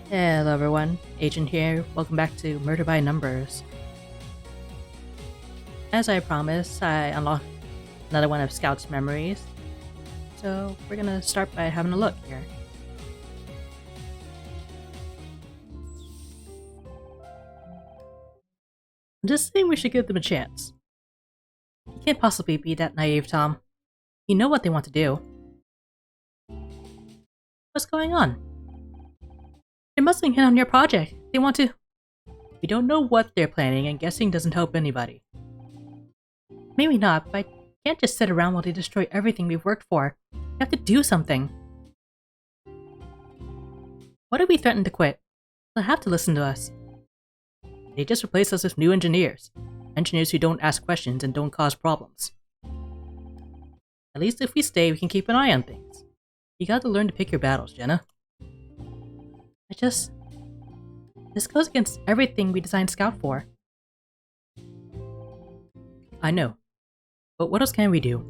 Hello everyone, Agent here. Welcome back to Murder by Numbers. As I promised, I unlocked another one of Scout's memories. So we're gonna start by having a look here. I'm just saying we should give them a chance. You can't possibly be that naive, Tom. You know what they want to do. What's going on? They're muscling in on your project. They want to... We don't know what they're planning, and guessing doesn't help anybody. Maybe not, but I can't just sit around while they destroy everything we've worked for. We have to do something. What if we threaten to quit? They'll have to listen to us. They just replace us with new engineers. Engineers who don't ask questions and don't cause problems. At least if we stay, we can keep an eye on things. You gotta learn to pick your battles, Jenna. This goes against everything we designed Scout for. I know. But what else can we do?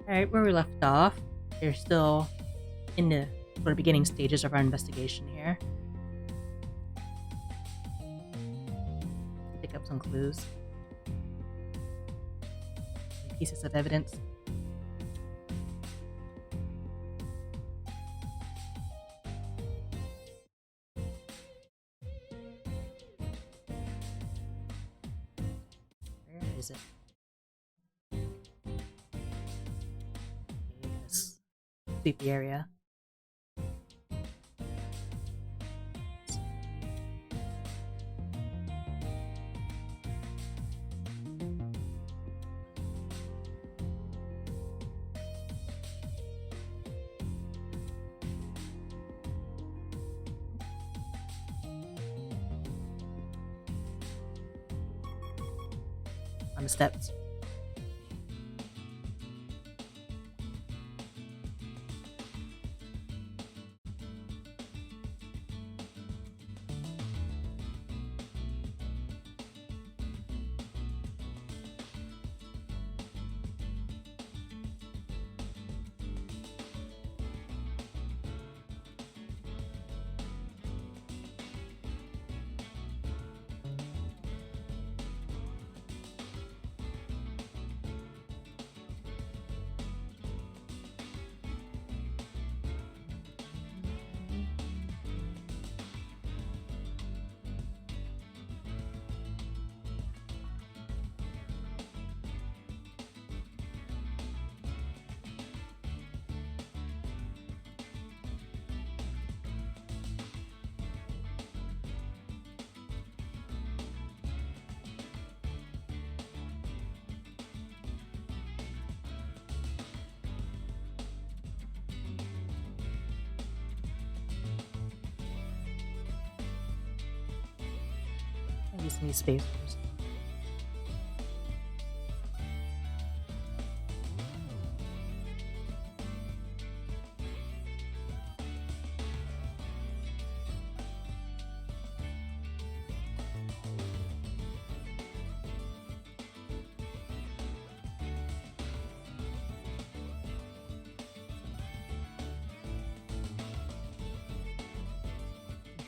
Alright, where we left off, we're still in the sort of beginning stages of our investigation here. Pick up some clues. Some pieces of evidence. Where is it? Okay, let's sweep the area. On the steps. Maybe some newspapers.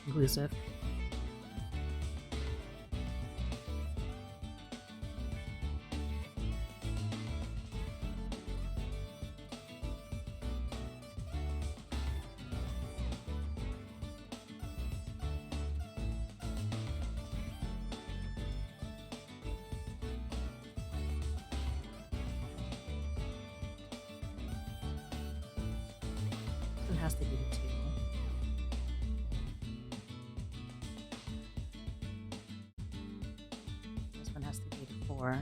Conclusive. It has to be the two. This one has to be the 4.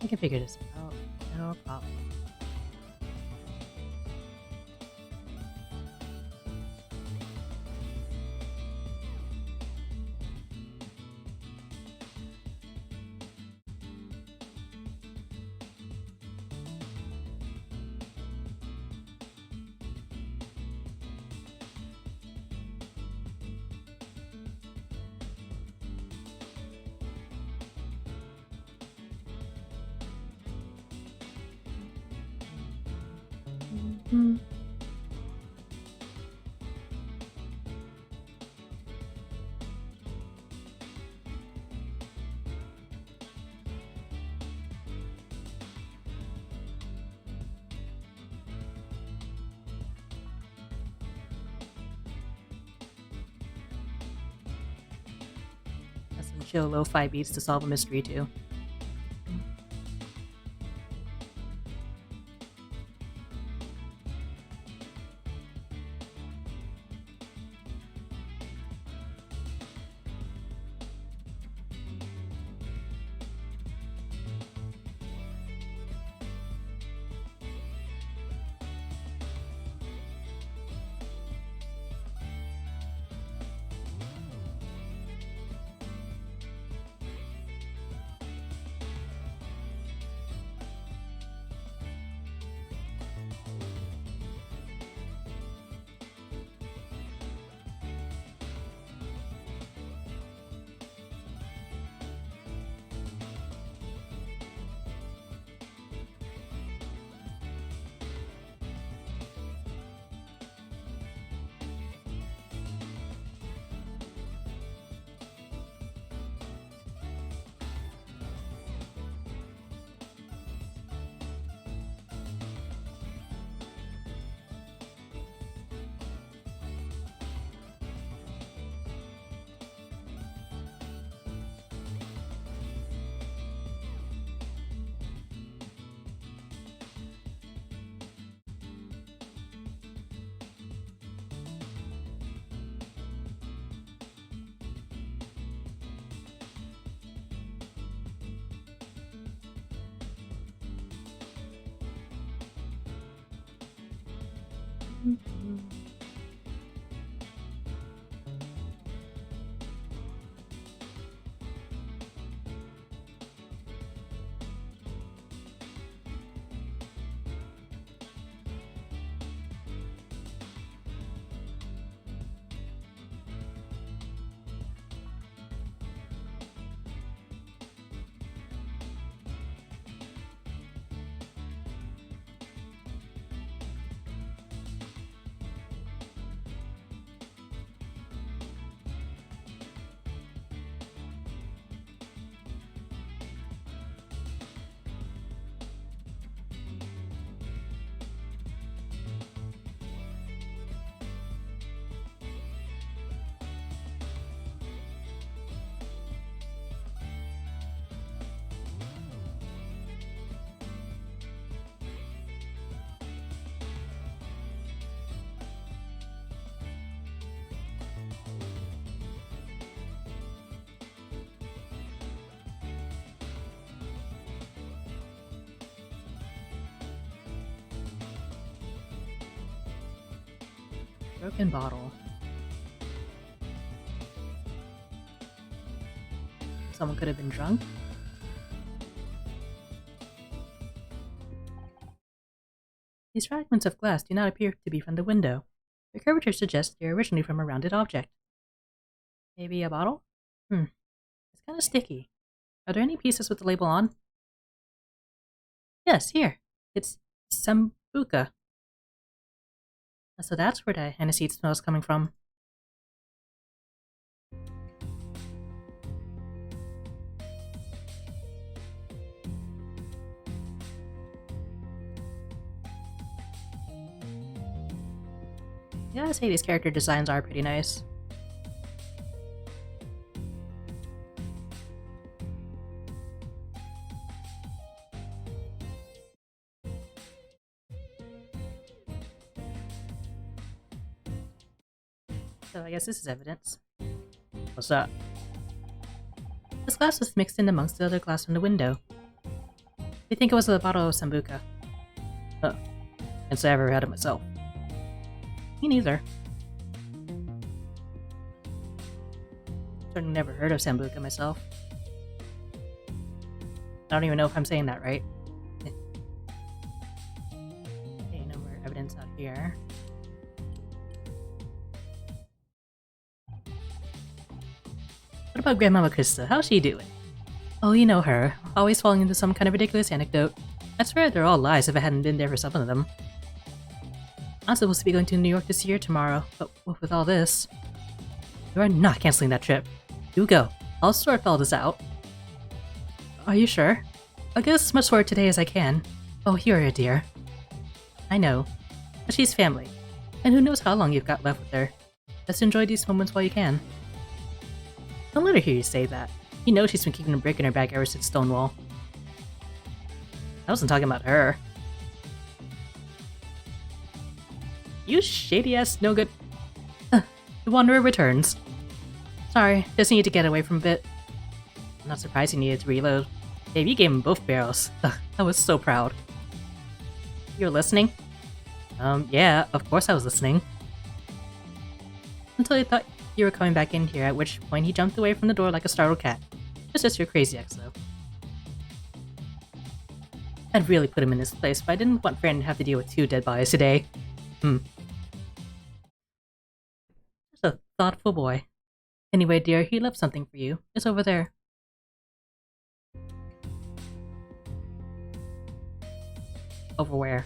I can figure this out. No problem. Hmm. That's some chill lo-fi beats to solve a mystery too. Broken bottle. Someone could have been drunk. These fragments of glass do not appear to be from the window. Their curvature suggests they are originally from a rounded object. Maybe a bottle? It's kind of sticky. Are there any pieces with the label on? Yes, here. It's Sambuca. So that's where the aniseed smell is coming from. I gotta say, these character designs are pretty nice. So I guess this is evidence. What's that? This glass was mixed in amongst the other glass from the window. I think it was a bottle of Sambuca. Oh, can't say I've ever had it myself. Me neither. Certainly never heard of Sambuca myself. I don't even know if I'm saying that right. Okay, no more evidence out here. What about Grandmama Krista? How's she doing? Oh, you know her. Always falling into some kind of ridiculous anecdote. I swear they're all lies if I hadn't been there for some of them. I'm supposed to be going to New York this year tomorrow, but with all this... You are not canceling that trip. You go. I'll sort all this out. Are you sure? I'll get as much for her today as I can. Oh, you're a dear. I know. But she's family. And who knows how long you've got left with her. Let's enjoy these moments while you can. Don't let her hear you say that. You know she's been keeping a brick in her bag ever since Stonewall. I wasn't talking about her. You shady-ass no-good... The Wanderer returns. Sorry, just need to get away from a bit. I'm not surprised you needed to reload. Dave, you gave him both barrels. I was so proud. You're listening? Yeah, of course I was listening. Until I thought you were coming back in here, at which point he jumped away from the door like a startled cat. It's just your crazy ex, though. I'd really put him in his place, but I didn't want Fran to have to deal with 2 dead bodies today. Just a thoughtful boy. Anyway, dear, he left something for you. It's over there. Over where?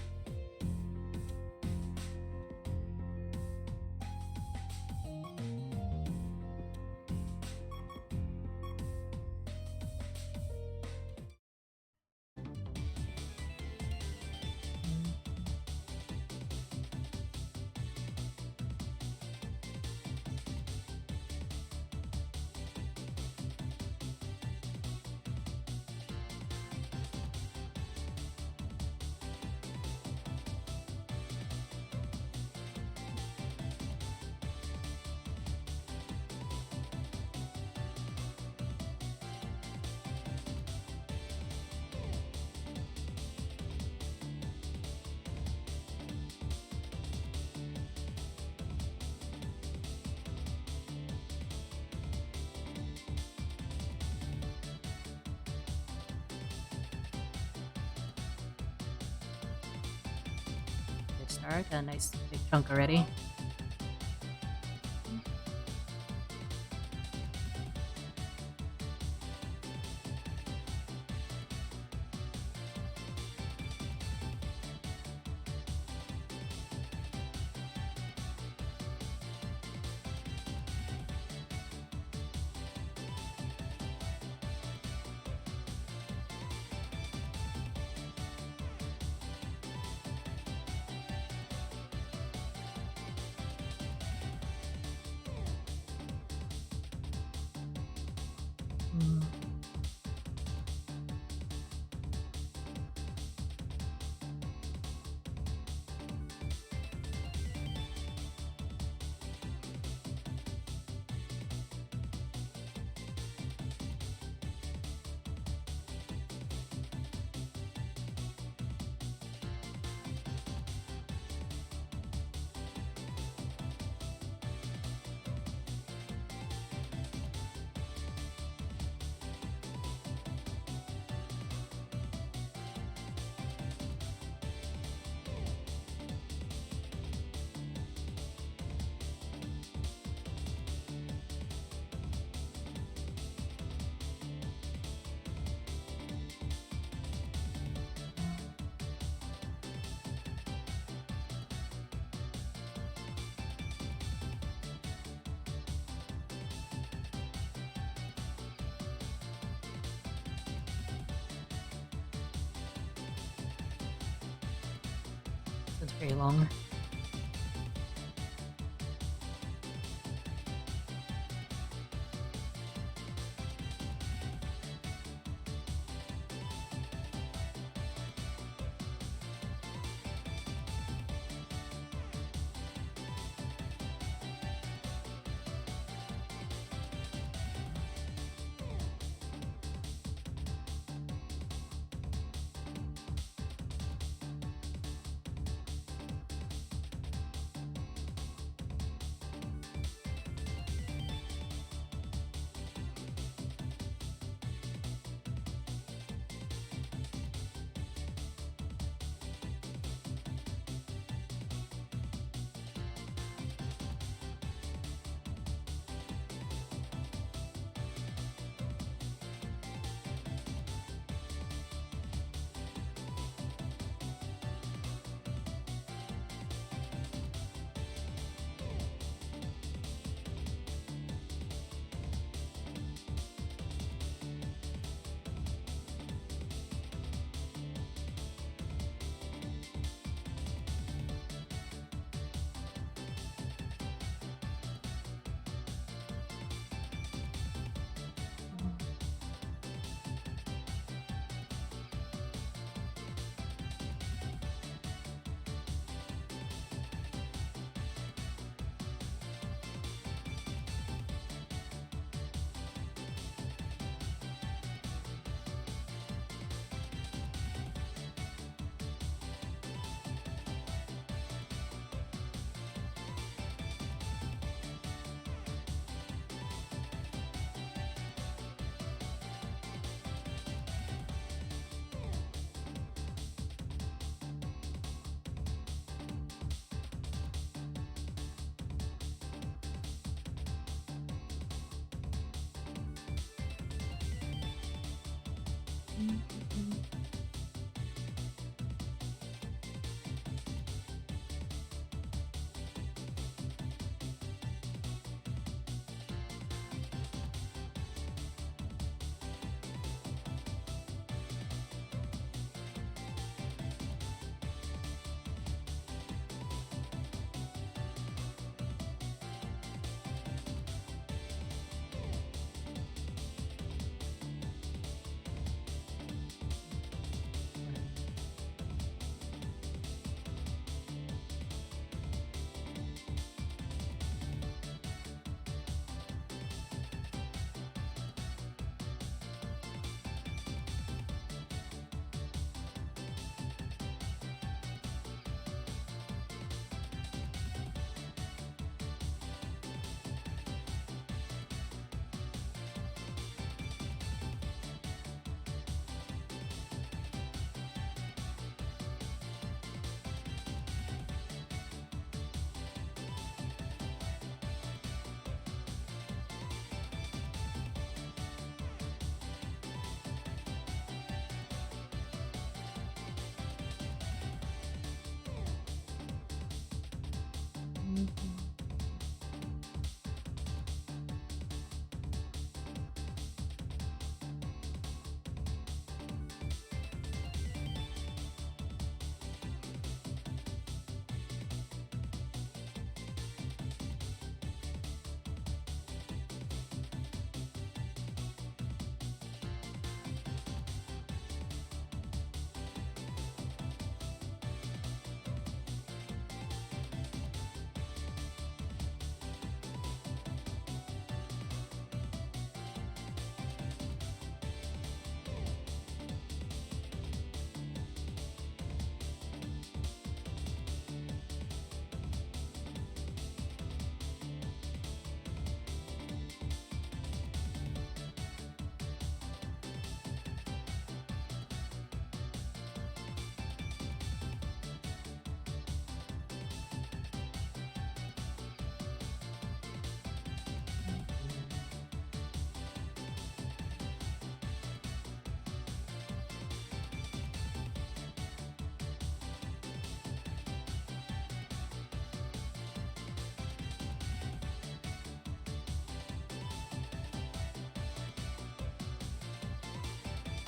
Good start, got a nice big chunk already. It's very long.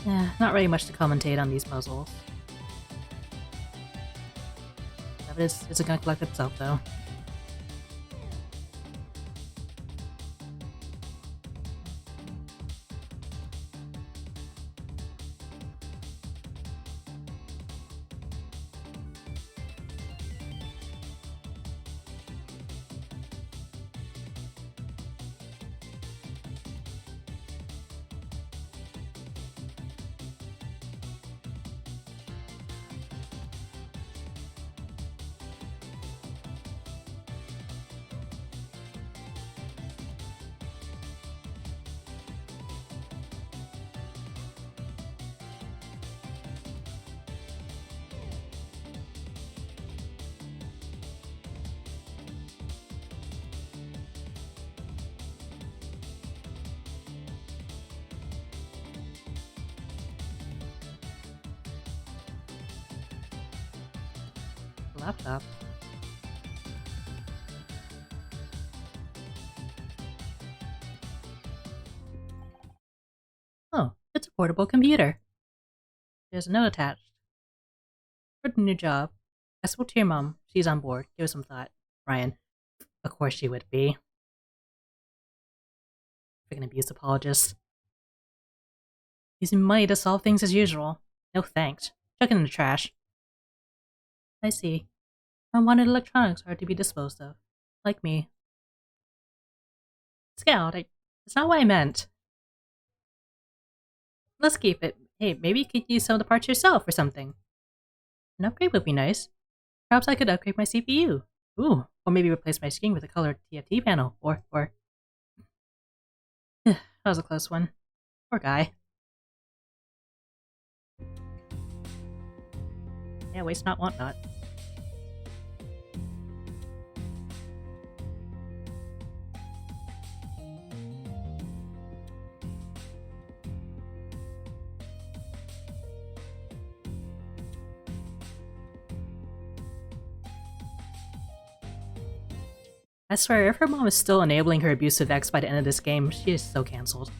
Yeah, not really much to commentate on these puzzles. Evidence isn't gonna collect itself, though. Laptop. Oh, it's a portable computer. There's a note attached. For the new job, I spoke to your mom. She's on board. Give it some thought. Ryan. Of course she would be. Freaking abuse apologist. Using money to solve things as usual. No thanks. Chuck it in the trash. I see. Unwanted electronics are to be disposed of. Like me. Scout, that's not what I meant. Let's keep it. Hey, maybe you could use some of the parts yourself or something. An upgrade would be nice. Perhaps I could upgrade my CPU. Ooh, or maybe replace my screen with a colored TFT panel, or... that was a close one. Poor guy. Yeah, waste not, want not. I swear, if her mom is still enabling her abusive ex by the end of this game, she is so cancelled.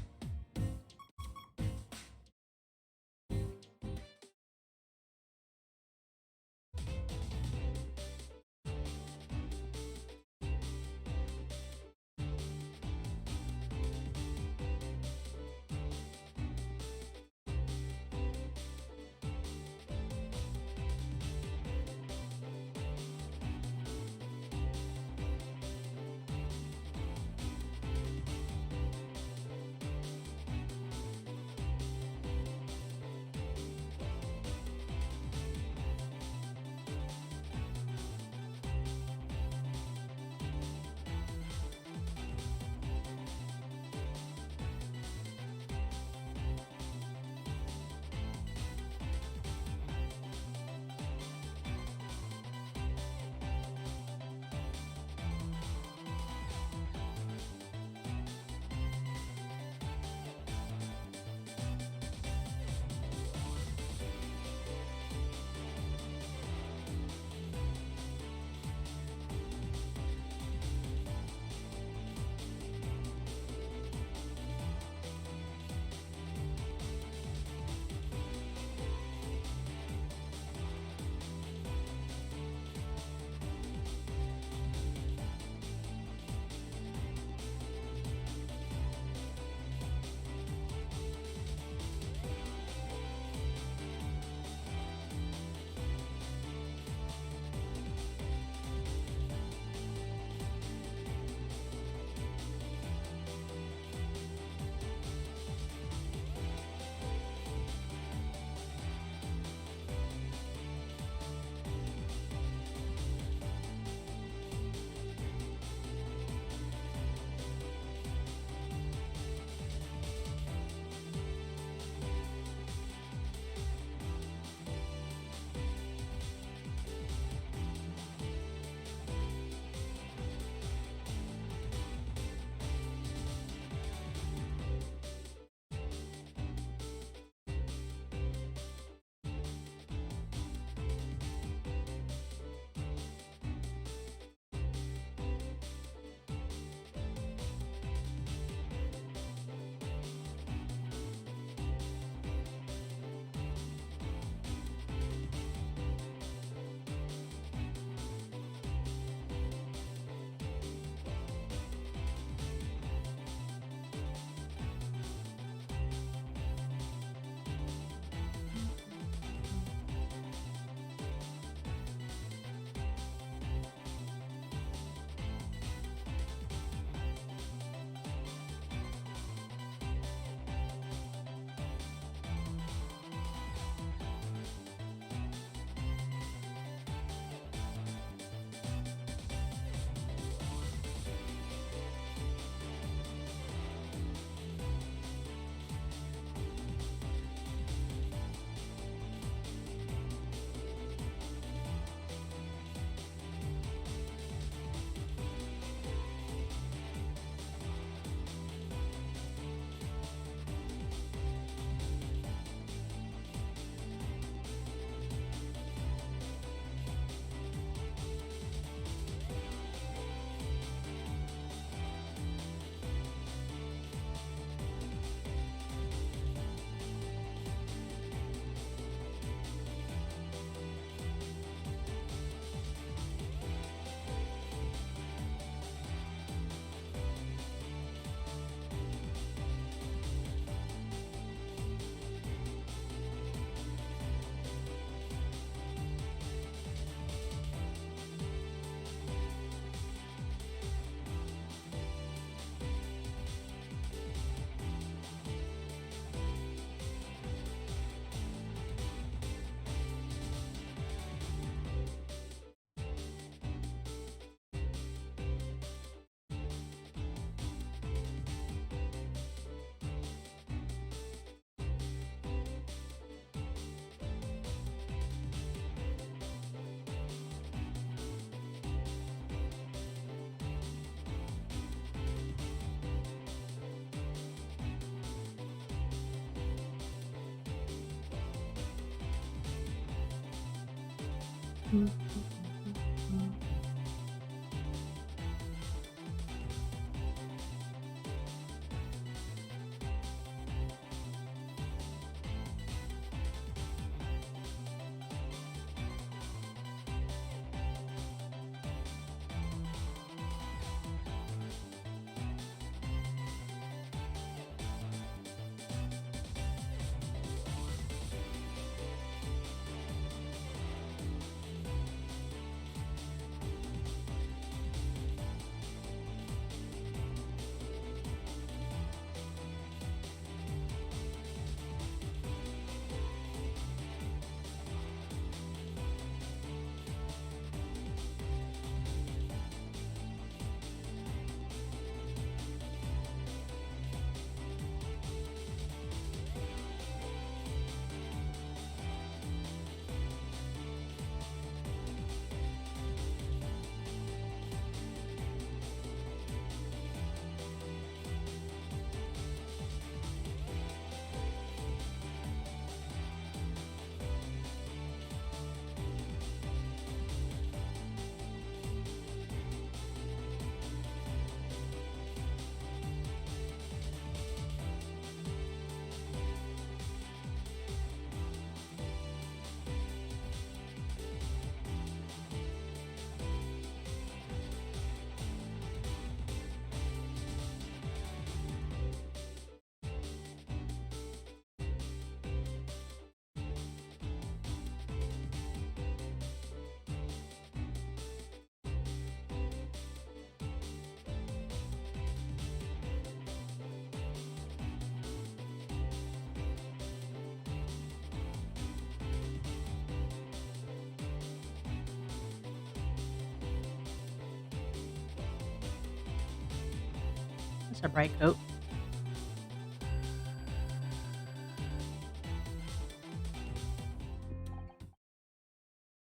a bright coat.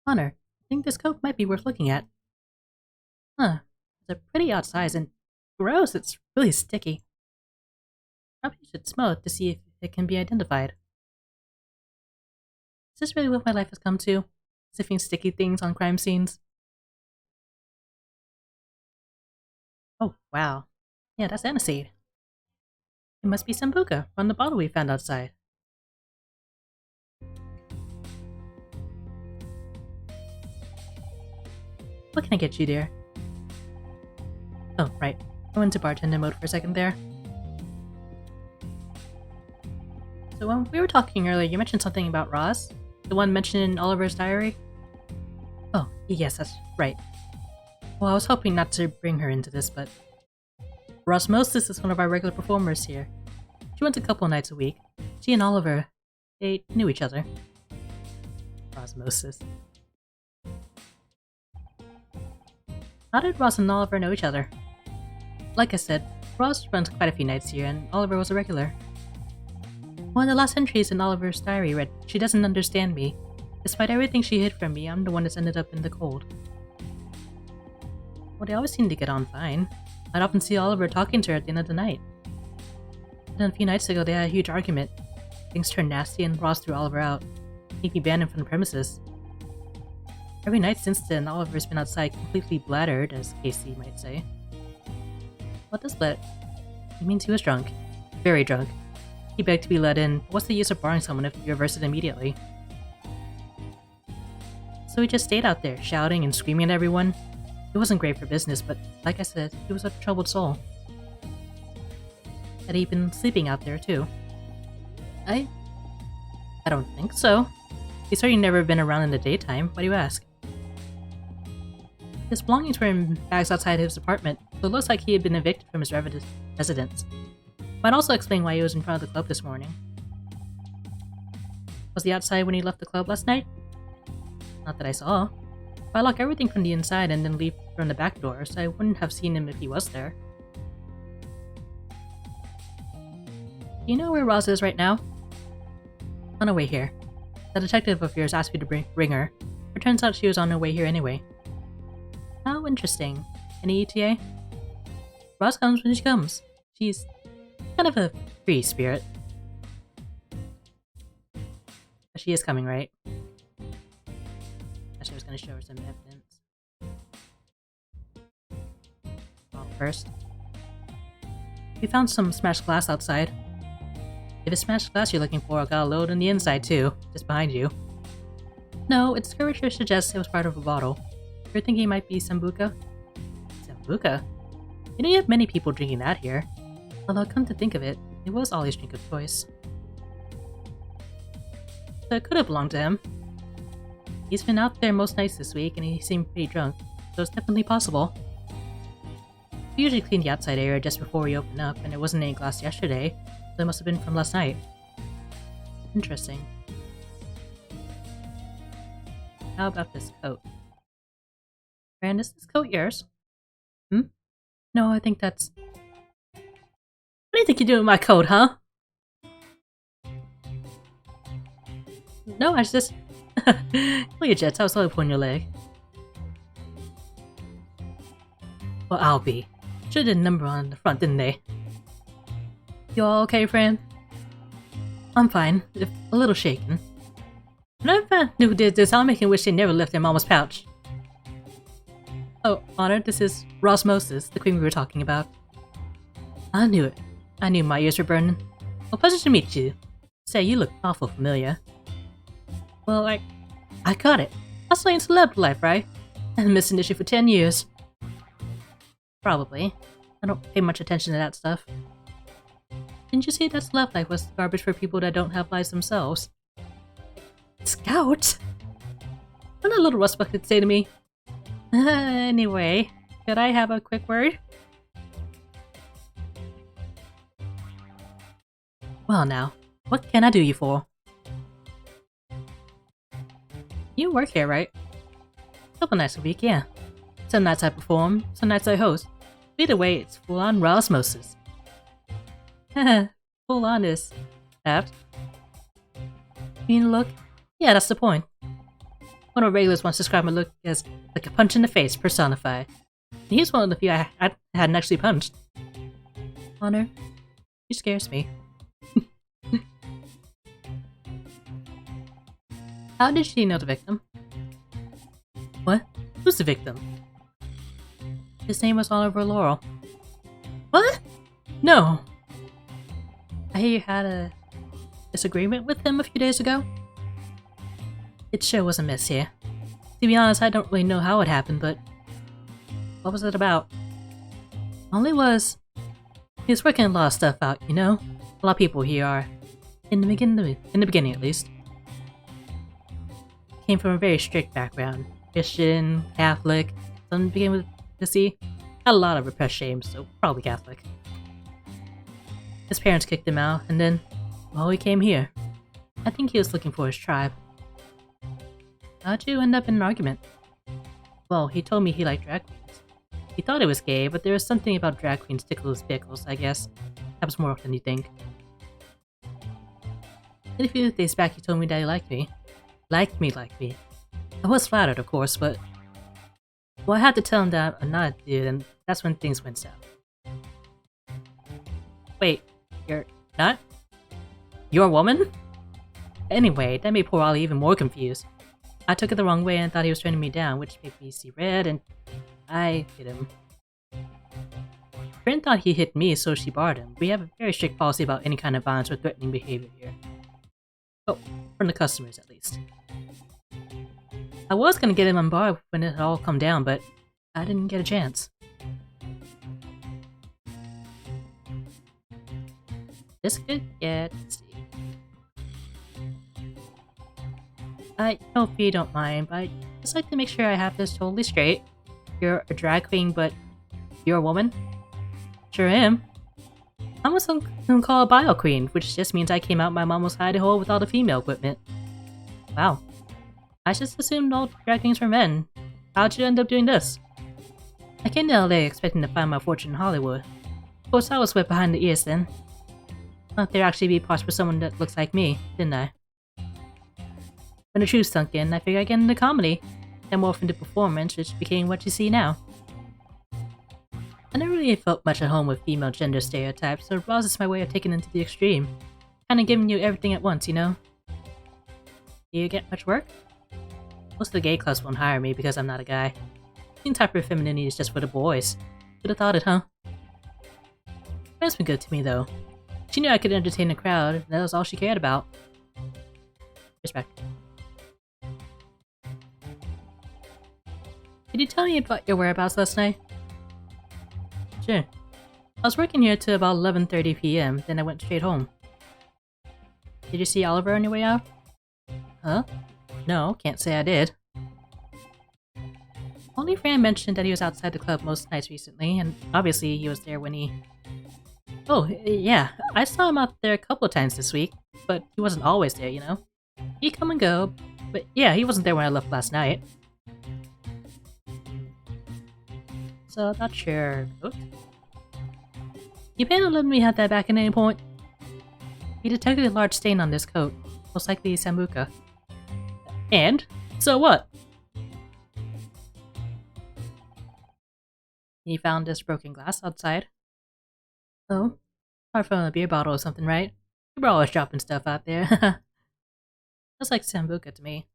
Honor, I think this coat might be worth looking at. Huh, it's a pretty odd size and gross, it's really sticky. Probably should smell it to see if it can be identified. Is this really what my life has come to? Sniffing sticky things on crime scenes? Oh, wow. Yeah, that's aniseed. It must be Sambuca from the bottle we found outside. What can I get you, dear? Oh, right. I went to bartender mode for a second there. So when we were talking earlier, you mentioned something about Roz? The one mentioned in Oliver's diary? Oh, yes, that's right. Well, I was hoping not to bring her into this, but... Rosmosis is one of our regular performers here. She went a couple nights a week. She and Oliver, they knew each other. Rosmosis. How did Roz and Oliver know each other? Like I said, Roz runs quite a few nights here, and Oliver was a regular. One of the last entries in Oliver's diary read, "She doesn't understand me. Despite everything she hid from me, I'm the one that's ended up in the cold." Well, they always seem to get on fine. I'd often see Oliver talking to her at the end of the night. Then a few nights ago, they had a huge argument. Things turned nasty and Roz threw Oliver out. He'd be banned from the premises. Every night since then, Oliver's been outside completely bladdered, as Casey might say. What does bladder? He means he was drunk. Very drunk. He begged to be let in. What's the use of barring someone if you reverse it immediately? So he just stayed out there, shouting and screaming at everyone. It wasn't great for business, but like I said, he was a troubled soul. Had he been sleeping out there too? I don't think so. He's certainly never been around in the daytime. Why do you ask? His belongings were in bags outside his apartment, so it looks like he had been evicted from his residence. Might also explain why he was in front of the club this morning. Was he outside when he left the club last night? Not that I saw. I lock everything from the inside and then leave from the back door, so I wouldn't have seen him if he was there. Do you know where Roz is right now? On her way here. The detective of yours asked me to bring her. It turns out she was on her way here anyway. How interesting. Any ETA? Roz comes when she comes. She's kind of a free spirit. But she is coming, right? Actually, I was going to show her some evidence. Well, first, we found some smashed glass outside. If it's smashed glass you're looking for, I got a load on the inside too, just behind you. No, its curvature suggests it was part of a bottle. You're thinking it might be Sambuca? Sambuca? You know you have many people drinking that here. Although come to think of it, it was Ollie's drink of choice. So it could have belonged to him. He's been out there most nights this week and he seemed pretty drunk, so it's definitely possible. We usually clean the outside area just before we open up, and there wasn't any glass yesterday, so it must have been from last night. Interesting. How about this coat? Brand, is this coat yours? No, I think that's... What do you think you're doing with my coat, huh? No, I just... Well, your jets, I was only pulling your leg. Well, I'll be. Should've did a number on the front, didn't they? You all okay, friend? I'm fine, if a little shaken. When I found who did this, I'll make him wish they never left their mama's pouch. Oh, Honor, this is Rosmosis, the queen we were talking about. I knew it. I knew my ears were burning. Well, pleasure to meet you. Say, you look awful familiar. Well, I got it. Hustling celeb life, right? I've missed an issue for 10 years. Probably. I don't pay much attention to that stuff. Didn't you see that celeb life was garbage for people that don't have lives themselves? Scout? What a little rustbuck could say to me. Anyway, could I have a quick word? Well now, what can I do you for? You work here, right? Couple nights a week, yeah. Some nights I perform, some nights I host. Either way, it's full-on Rosmosis. Full honest. Taft. Mean look? Yeah, that's the point. One of regulars once described my look as like a punch in the face personified. And he's one of the few I hadn't actually punched. Honor, she scares me. How did she know the victim? What? Who's the victim? His name was Oliver Laurel. What? No! I hear you had a disagreement with him a few days ago? It sure was a mess here. To be honest, I don't really know how it happened, but... what was it about? Only was... he was working a lot of stuff out, you know? A lot of people here are. In the beginning at least. Came from a very strict background. Christian, Catholic, some began with the C. Had a lot of repressed shame, so probably Catholic. His parents kicked him out, and then, well, he came here. I think he was looking for his tribe. How'd you end up in an argument? Well, he told me he liked drag queens. He thought it was gay, but there was something about drag queens tickle his pickles, I guess. Perhaps more than you think. And a few days back he told me that he liked me. Liked me. I was flattered, of course, but... well, I had to tell him that I'm not a dude, and that's when things went south. Wait, you're not? You're a woman? Anyway, that made poor Ollie even more confused. I took it the wrong way and thought he was turning me down, which made me see red, and I hit him. Friend thought he hit me, so she barred him. We have a very strict policy about any kind of violence or threatening behavior here. Oh, from the customers at least. I was gonna get him on bar when it all come down, but I didn't get a chance. This could get... let's see. I hope you don't mind, but I'd just like to make sure I have this totally straight. You're a drag queen, but you're a woman? Sure am. I'm what's called a bio queen, which just means I came out my mama's hidey hole with all the female equipment. Wow. I just assumed all drag queens were men. How'd you end up doing this? I came to LA expecting to find my fortune in Hollywood. Of course, I was wet behind the ears then. Thought there'd actually be parts for someone that looks like me, didn't I? When the truth sunk in, I figured I'd get into comedy, then morph into performance, which became what you see now. I never really felt much at home with female gender stereotypes, so Roz is my way of taking it to the extreme. Kinda giving you everything at once, you know? Do you get much work? Most of the gay clubs won't hire me because I'm not a guy. Teen type of femininity is just for the boys. Would've thought it, huh? Friend's been good to me, though. She knew I could entertain the crowd, and that was all she cared about. Respect. Did you tell me about your whereabouts last night? Sure. I was working here till about 11:30 p.m., then I went straight home. Did you see Oliver on your way out? Huh? No, can't say I did. Only Fran mentioned that he was outside the club most nights recently, and obviously he was there when he... oh, yeah, I saw him out there a couple of times this week, but he wasn't always there, you know? He'd come and go, but yeah, he wasn't there when I left last night. So, not sure. Oops. You plan on letting me have that back at any point? He detected a large stain on this coat, most likely Sambuca. And? So what? He found this broken glass outside. Oh? Apart from a beer bottle or something, right? You were always dropping stuff out there. Looks like Sambuca to me.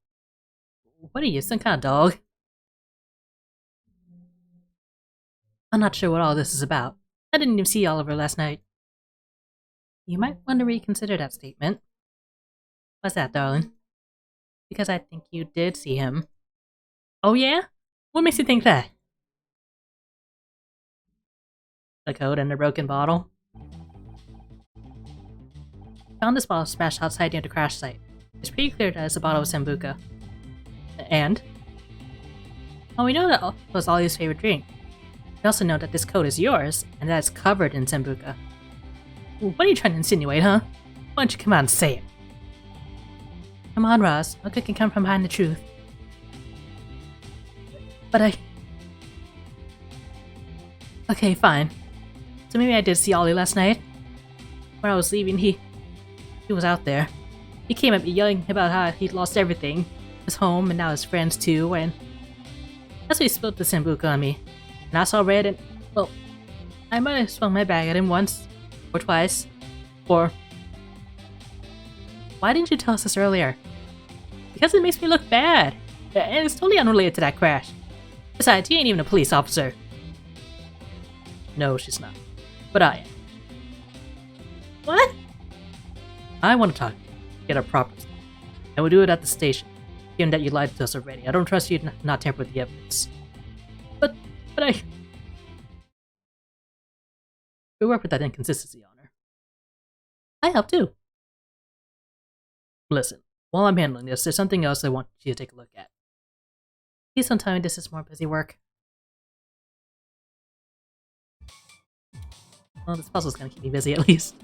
What are you, some kind of dog? I'm not sure what all this is about. I didn't even see Oliver last night. You might want to reconsider that statement. What's that, darling? Because I think you did see him. Oh yeah? What makes you think that? The coat and the broken bottle? Found this bottle smashed outside near the crash site. It's pretty clear that it's a bottle of Sambuca. And? Oh, we know that was Ollie's favorite drink. We also know that this coat is yours, and that it's covered in Sambuca. What are you trying to insinuate, huh? Why don't you come out and say it? Come on, Roz. No good can come from behind the truth. But okay, fine. So maybe I did see Ollie last night? when I was leaving, he was out there. He came at me yelling about how he'd lost everything. His home and now his friends too, and that's why he spilled the Sambuca on me. And I saw red and, well, I might have swung my bag at him once, or twice, or... Why didn't you tell us this earlier? Because it makes me look bad, and it's totally unrelated to that crash. Besides, he ain't even a police officer. No, she's not. But I am. What? I want to talk to you. Get a proper story. And we'll do it at the station. Given that you lied to us already, I don't trust you to not tamper with the evidence. But I... We work with that inconsistency, Honor. I help too. Listen, while I'm handling this, there's something else I want you to take a look at. Please don't tell me this is more busy work. Well, this puzzle's gonna keep me busy at least.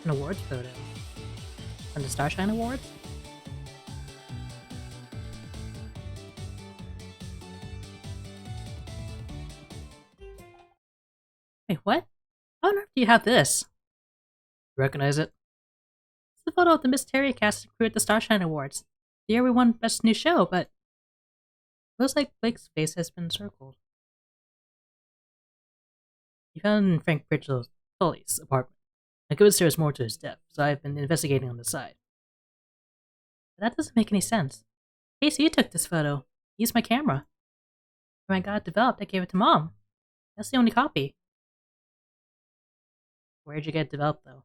An awards photo. From the Starshine Awards? Wait, what? How on earth do you have this? Recognize it? It's the photo of the Mysteria cast and crew at the Starshine Awards. The year we won Best New Show, but... looks like Blake's face has been circled. You found Frank Pritchell's Tully's apartment. I convinced there was more to his death, so I've been investigating on the side. But that doesn't make any sense. Casey, you took this photo. Use my camera. When I got it developed, I gave it to Mom. That's the only copy. Where'd you get it developed, though?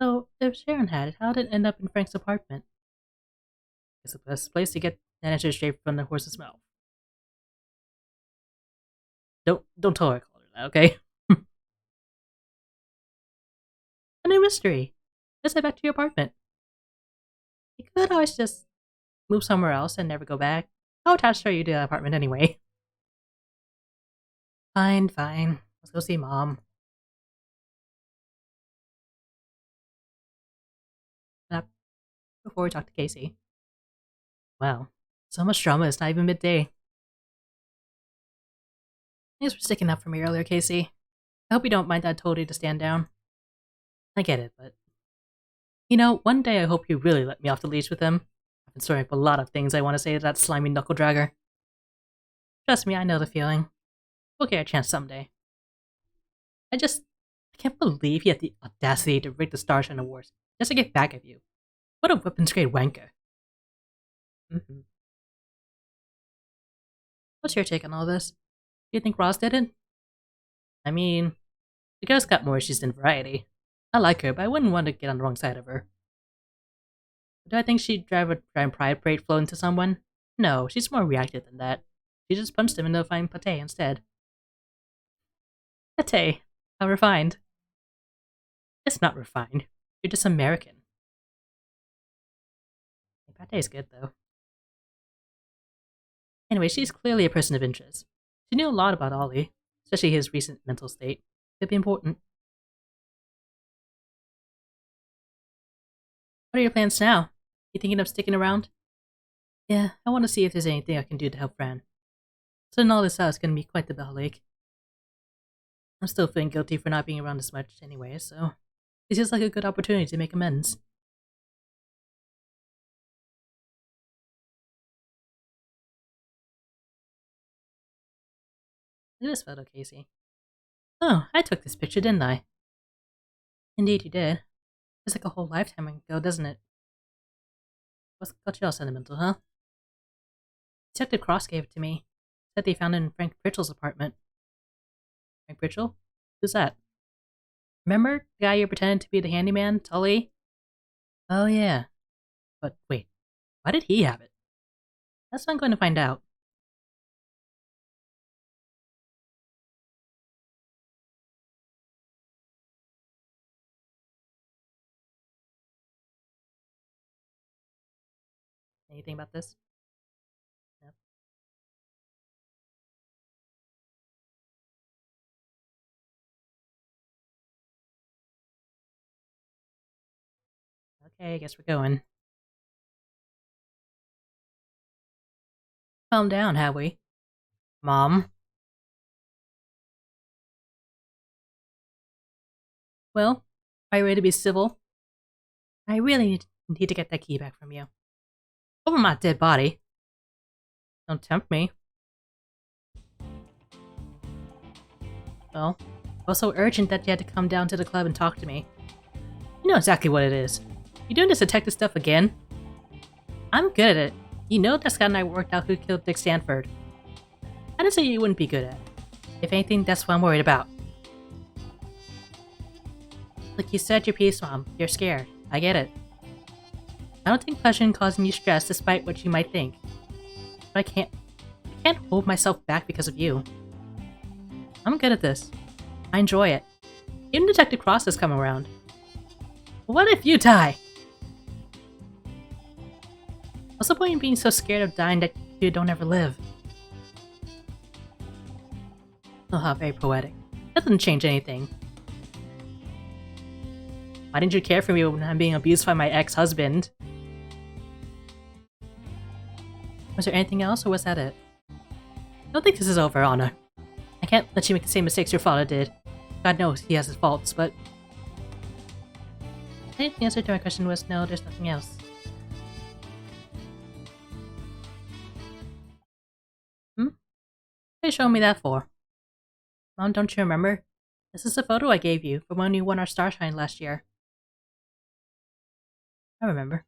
So, if Sharon had it, how did it end up in Frank's apartment? It's the best place to get an answer straight from the horse's mouth. Don't tell her I called her that, okay? A new mystery. Let's head back to your apartment. You could always just move somewhere else and never go back. How attached are you to the apartment anyway? Fine. Let's go see Mom. Before we talk to Casey. Wow, so much drama, it's not even midday. Thanks for sticking up for me earlier, Casey. I hope you don't mind that I told you to stand down. I get it, but... you know, one day I hope you really let me off the leash with him. I've been storing up a lot of things I want to say to that slimy knuckle-dragger. Trust me, I know the feeling. We'll get a chance someday. I can't believe he had the audacity to rig the Starshine Awards just to get back at you. What a weapons-grade wanker. What's your take on all this? Do you think Roz did it? I mean, the girl's got more issues than variety. I like her, but I wouldn't want to get on the wrong side of her. Do I think she'd drive a giant pride parade flow into someone? No, she's more reactive than that. She just punched him into a fine pate instead. Pate? How refined. It's not refined. You're just American. Pate's good, though. Anyway, she's clearly a person of interest. She knew a lot about Ollie, especially his recent mental state. Could be important. What are your plans now? You thinking of sticking around? Yeah, I want to see if there's anything I can do to help Fran. Sorting all this out is going to be quite the bell ache. I'm still feeling guilty for not being around as much anyway, so it feels like a good opportunity to make amends. Look at this photo, Casey. Oh, I took this picture, didn't I? Indeed you did. It's like a whole lifetime ago, doesn't it? What's got you all sentimental, huh? Detective Cross gave it to me. Said they found it in Frank Pritchell's apartment. Frank Pritchell? Who's that? Remember the guy you pretended to be the handyman, Tully? Oh yeah. But wait, why did he have it? That's what I'm going to find out. Anything about this? Yep. Okay, I guess we're going. Calm down, have we? Mom? Well, are you ready to be civil? I really need to get that key back from you. Over my dead body. Don't tempt me. Well, it was so urgent that you had to come down to the club and talk to me. You know exactly what it is. You doing this detective stuff again? I'm good at it. You know that Scott and I worked out who killed Dick Stanford. I didn't say you wouldn't be good at it. If anything, that's what I'm worried about. Look, you said your piece, Mom. You're scared. I get it. I don't think questioning causing you stress despite what you might think. But I can't hold myself back because of you. I'm good at this. I enjoy it. Even Detective Cross has come around. What if you die? What's the point in being so scared of dying that you don't ever live? Oh, how very poetic. That doesn't change anything. Why didn't you care for me when I'm being abused by my ex-husband? Was there anything else, or was that it? I don't think this is over, Anna. I can't let you make the same mistakes your father did. God knows he has his faults, but... I think the answer to my question was no, there's nothing else. What are you showing me that for? Mom, don't you remember? This is the photo I gave you from when you won our Starshine last year. I remember.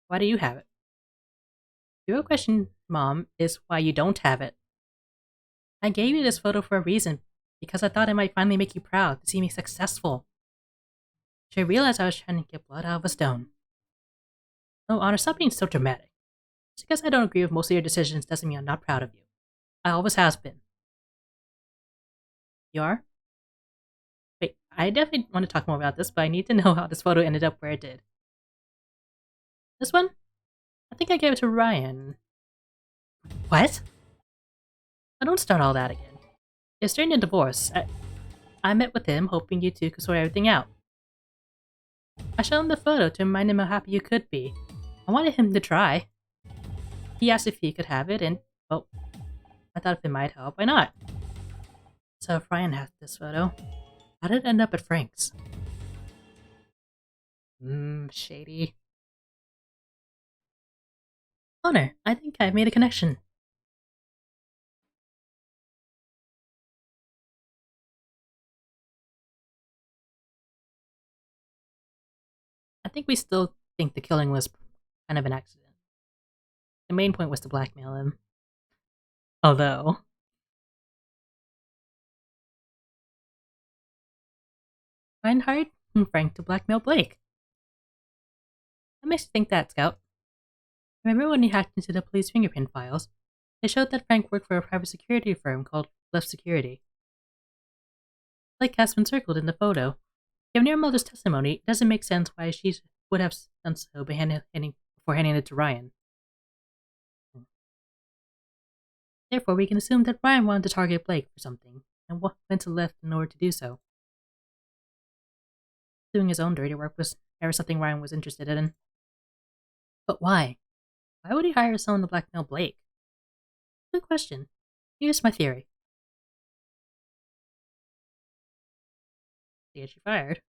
Why do you have it? The real question, Mom, is why you don't have it. I gave you this photo for a reason, because I thought it might finally make you proud to see me successful. She realized I was trying to get blood out of a stone. Oh, Honor, stop being so dramatic. Just because I don't agree with most of your decisions doesn't mean I'm not proud of you. I always have been. You are? Wait, I definitely want to talk more about this, but I need to know how this photo ended up where it did. This one? I think I gave it to Ryan. What? Oh, don't start all that again. It's during the divorce. I met with him, hoping you two could sort everything out. I showed him the photo to remind him how happy you could be. I wanted him to try. He asked if he could have it, and, well, I thought if it might help, why not? So if Ryan has this photo, how did it end up at Frank's? Shady. Honor, I think I've made a connection. I think we still think the killing was kind of an accident. The main point was to blackmail him. Although... Ryan hired Frank to blackmail Blake. What makes you think that, Scout? Remember when he hacked into the police fingerprint files? It showed that Frank worked for a private security firm called Left Security. Blake has been circled in the photo. Given your mother's testimony, it doesn't make sense why she would have done so before handing it to Ryan. Therefore, we can assume that Ryan wanted to target Blake for something, and went to Left in order to do so. Doing his own dirty work was never something Ryan was interested in. But why? Why would he hire someone to blackmail Blake? Good question. Here's my theory. To get you fired.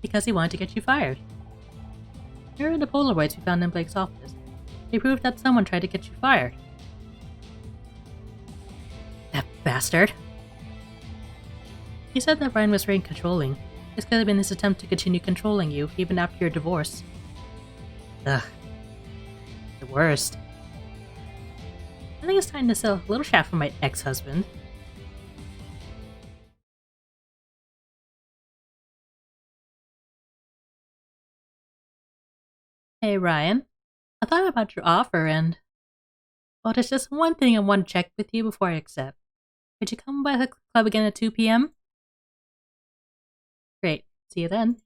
Because he wanted to get you fired. Here are the Polaroids we found in Blake's office. They prove that someone tried to get you fired. That bastard. He said that Ryan was very controlling. This could have been his attempt to continue controlling you, even after your divorce. Ugh. The worst. I think it's time to sell a little shaft for my ex-husband. Hey Ryan, I thought about your offer and... Well, there's just one thing I want to check with you before I accept. Could you come by the club again at 2 p.m.? Great. See you then.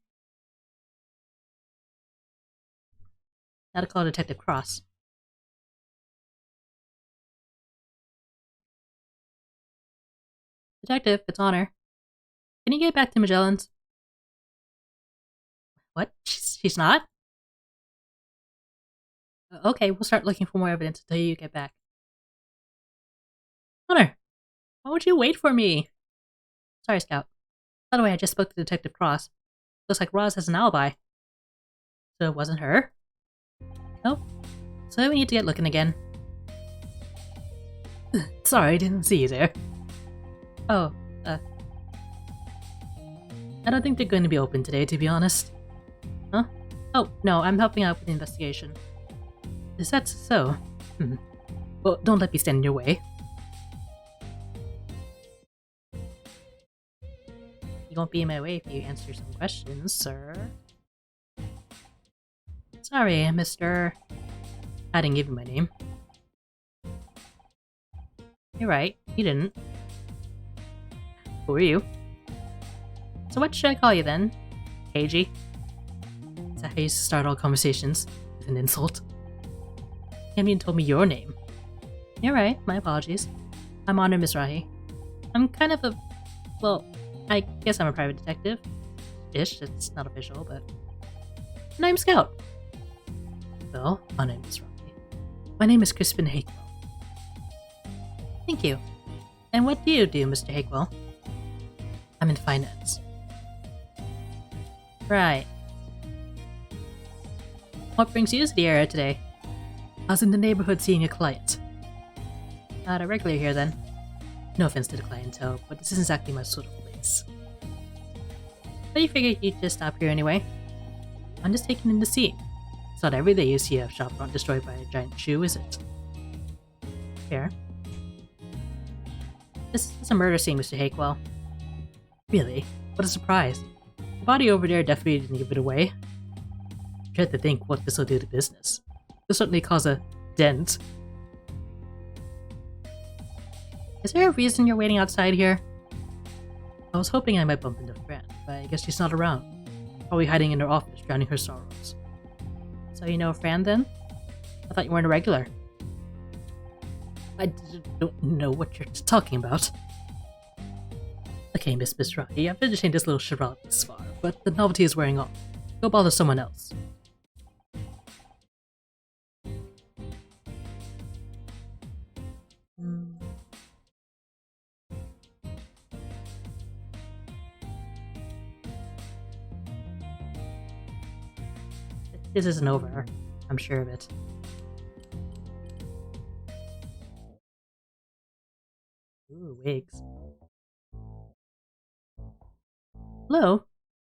Now to call Detective Cross. Detective, it's Honor. Can you get back to Magellan's? What? She's not? Okay, we'll start looking for more evidence until you get back. Honor, why would you wait for me? Sorry, Scout. By the way, I just spoke to Detective Cross. Looks like Roz has an alibi. So it wasn't her? Nope. So we need to get looking again. Sorry, I didn't see you there. Oh, I don't think they're going to be open today, to be honest. Huh? Oh, no, I'm helping out with the investigation. Is that so? Well, don't let me stand in your way. You won't be in my way if you answer some questions, sir. Sorry, Mr. I didn't give you my name. You're right, you didn't. Who are you? So what should I call you then? KG? Is that how you used to start all conversations? With an insult? You haven't even told me your name. You're right, my apologies. I'm Honor Mizrahi. I'm kind of a... well, I guess I'm a private detective. Ish, it's not official, but... And I'm Scout. Well, my name is Robbie. My name is Crispin Hakewell. Thank you. And what do you do, Mr. Hakewell? I'm in finance. Right. What brings you to the area today? I was in the neighborhood seeing a client. Not a regular here then. No offense to the clientele, but this isn't exactly my sort of place. But you figured you'd just stop here anyway. I'm just taking in the scene. It's not every day you see a shop front destroyed by a giant shoe, is it? Fair. This is a murder scene, Mr. Hakewell. Really? What a surprise. The body over there definitely didn't give it away. I dread to think what this will do to business. It'll certainly cause a dent. Is there a reason you're waiting outside here? I was hoping I might bump into Fran, but I guess she's not around. Probably hiding in her office, drowning her sorrows. So you know Fran then? I thought you weren't a regular. I don't know what you're talking about. Okay, Miss Rocky, I've entertained this little charade this far, but the novelty is wearing off. Go bother someone else. This isn't over. I'm sure of it. Ooh, wigs. Hello?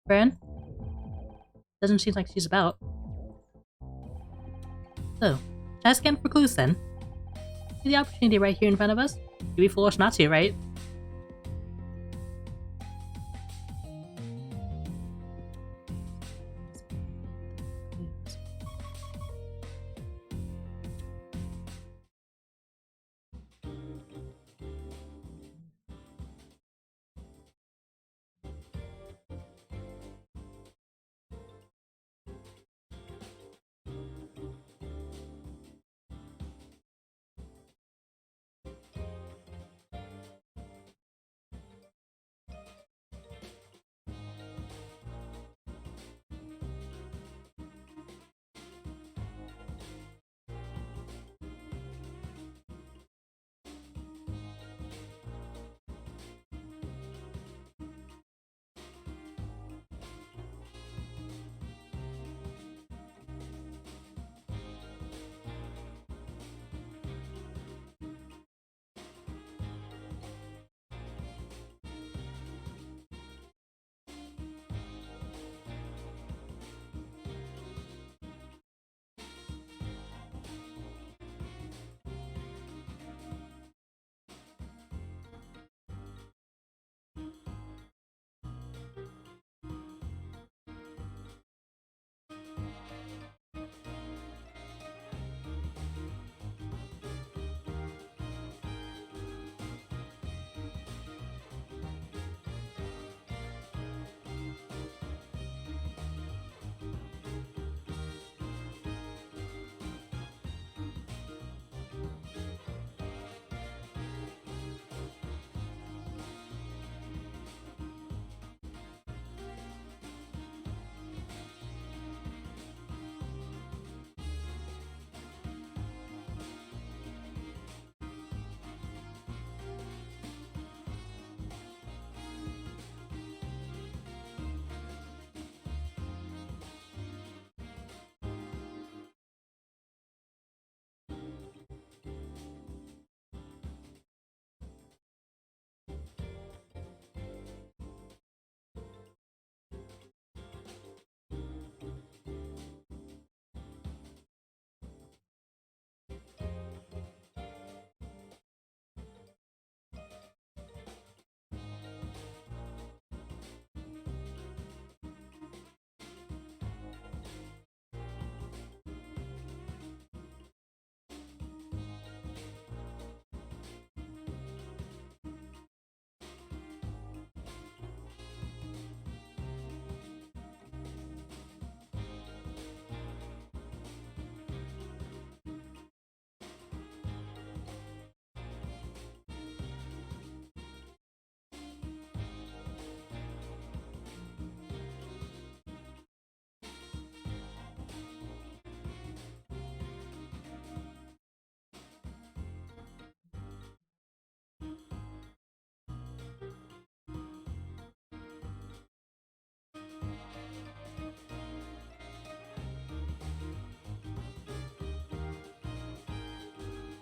Fran? Doesn't seem like she's about. So, ask again for clues then. See the opportunity right here in front of us? You'd be foolish not to, right?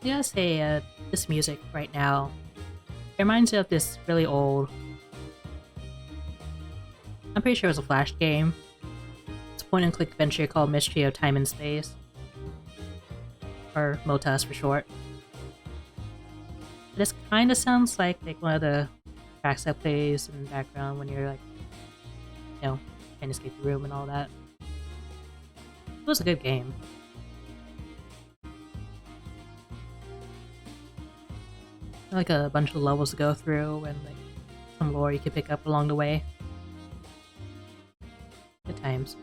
I gotta say, this music right now, it reminds me of this really old, I'm pretty sure it was a Flash game. It's a point-and-click adventure called Mystery of Time and Space, or MOTAS for short. This kind of sounds like one of the tracks that plays in the background when you're like, trying to escape the room and all that. It was a good game. Like a bunch of levels to go through and like some lore you could pick up along the way. Good times.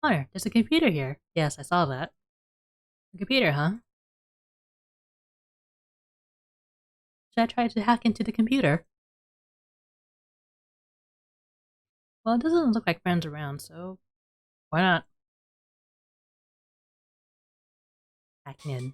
Connor, there's a computer here. Yes, I saw that. A computer, huh? Should I try to hack into the computer? Well, it doesn't look like friends around, so why not? Hacking in.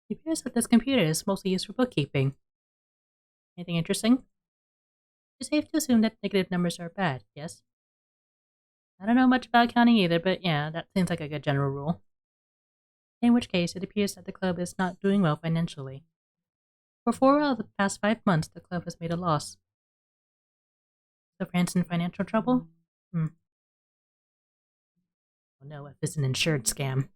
It appears that this computer is mostly used for bookkeeping. Anything interesting? It's safe to assume that negative numbers are bad, yes? I don't know much about accounting either, but yeah, that seems like a good general rule. In which case, it appears that the club is not doing well financially. For 4 out of the past 5 months, the club has made a loss. So France in financial trouble? Oh no, if it's an insured scam.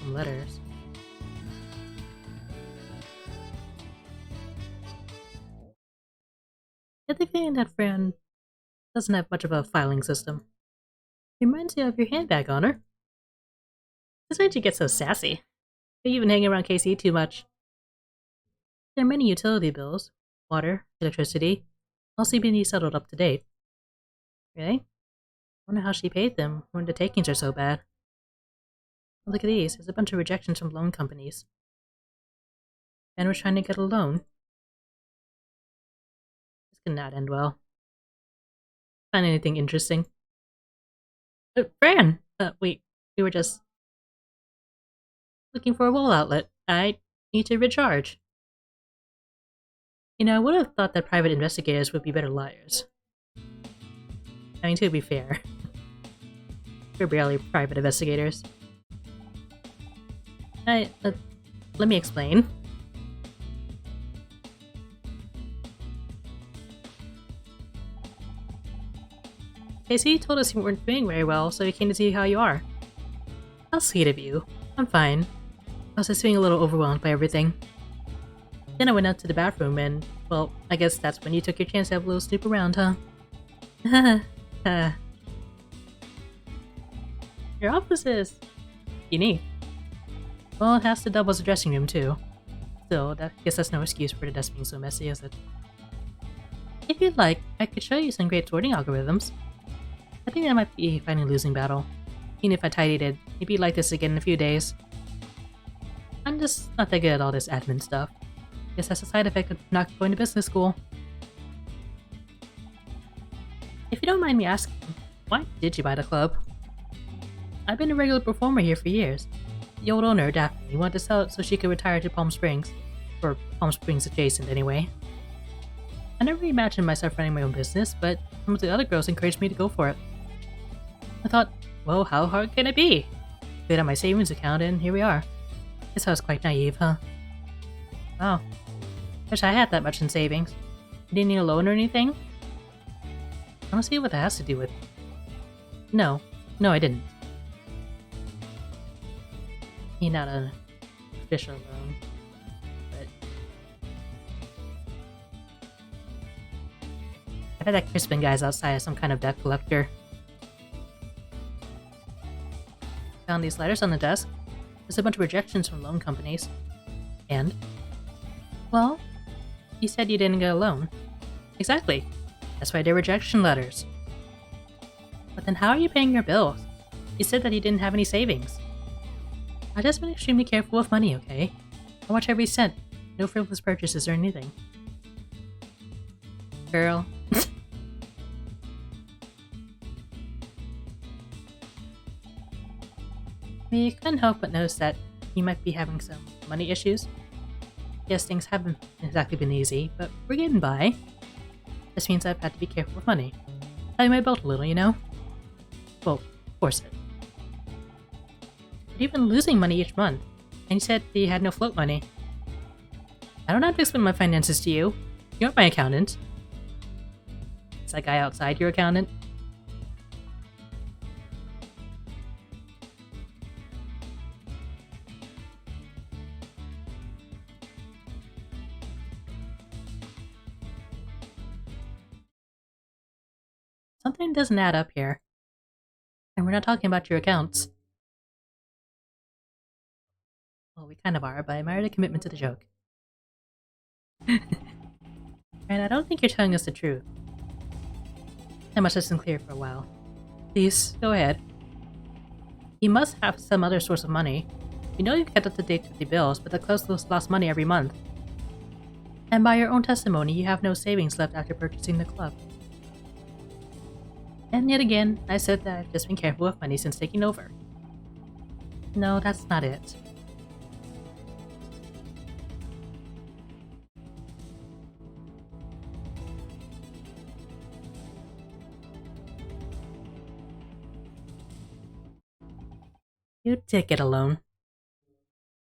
Some letters. Get the feeling that Fran doesn't have much of a filing system. Reminds you of your handbag owner. This made you get so sassy. You even hang around KC too much. There are many utility bills, water, electricity, all seem to be settled up to date. Really? Wonder how she paid them when the takings are so bad. Look at these. There's a bunch of rejections from loan companies. And we're trying to get a loan. This could not end well. Find anything interesting? Fran! Wait. We were just looking for a wall outlet. I need to recharge. You know, I would have thought that private investigators would be better liars. I mean, to be fair, we're barely private investigators. Let me explain. Casey told us you weren't doing very well, so we came to see how you are. How sweet of you. I'm fine. I was just feeling a little overwhelmed by everything. Then I went out to the bathroom and, well, I guess that's when you took your chance to have a little snoop around, huh? Your office is unique. Well, it has to double as a dressing room, too. Still, I guess that's no excuse for the desk being so messy, is it? If you'd like, I could show you some great sorting algorithms. I think that might be finding a losing battle. Even if I tidied it, it'd be like this again in a few days. I'm just not that good at all this admin stuff. Guess that's a side effect of not going to business school. If you don't mind me asking, why did you buy the club? I've been a regular performer here for years. The old owner, Daphne, wanted to sell it so she could retire to Palm Springs. Or Palm Springs adjacent, anyway. I never imagined myself running my own business, but some of the other girls encouraged me to go for it. I thought, well, how hard can it be? Paid on my savings account, and here we are. Guess I was quite naive, huh? Wow. Wish I had that much in savings. You didn't need a loan or anything? I don't see what that has to do with it. No, I didn't. Not an official loan, but I bet that Crispin guy's outside as some kind of debt collector. Found these letters on the desk. There's a bunch of rejections from loan companies. And? Well, you said you didn't get a loan. Exactly. That's why they're rejection letters. But then how are you paying your bills? You said that you didn't have any savings. I've just been extremely careful with money, okay? I watch every cent. No frivolous purchases or anything. Girl. I mean, you couldn't help but notice that you might be having some money issues. Yes, things haven't exactly been easy, but we're getting by. This means I've had to be careful with money. Tighten my belt a little, you know? Well, of course it. But you've been losing money each month, and you said that you had no float money. I don't have to explain my finances to you. You're not my accountant. Is that guy outside your accountant? Something doesn't add up here. And we're not talking about your accounts. Well, we kind of are, but I admire the commitment to the joke. And I don't think you're telling us the truth. That much isn't clear for a while. Please, go ahead. You must have some other source of money. You know you kept up to date with the bills, but the club's lost money every month. And by your own testimony, you have no savings left after purchasing the club. And yet again, I said that I've just been careful with money since taking over. No, that's not it. You did get a loan.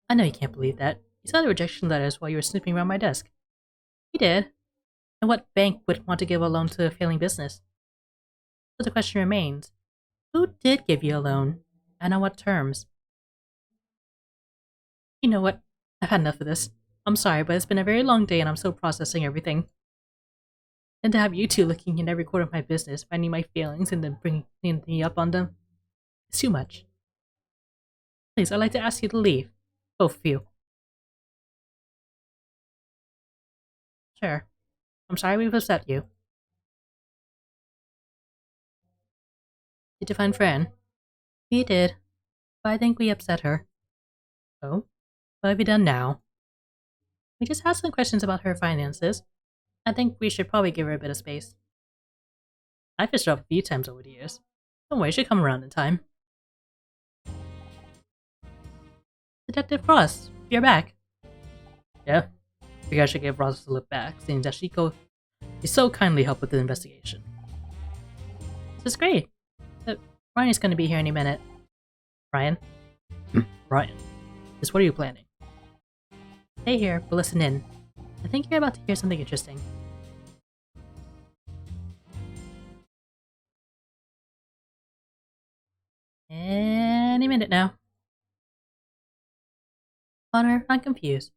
I know you can't believe that. You saw the rejection letters while you were snooping around my desk. You did. And what bank would want to give a loan to a failing business? So the question remains, who did give you a loan, and on what terms? You know what? I've had enough of this. I'm sorry, but it's been a very long day and I'm still processing everything. And to have you two looking in every corner of my business, finding my failings and then bringing me up on them, it's too much. Please, I'd like to ask you to leave. Both of you. Sure. I'm sorry we've upset you. Did you find Fran? We did. But I think we upset her. Oh? What have you done now? We just asked some questions about her finances. I think we should probably give her a bit of space. I've fished her up a few times over the years. Don't worry, she'll come around in time. Detective Frost, you're back. Yeah, I figured I should give Ross a look back, seeing that she so kindly helped with the investigation. This is great. Ryan's going to be here any minute. Ryan? Ryan, just what are you planning? Stay here, but listen in. I think you're about to hear something interesting. Any minute now. Connor, I'm confused.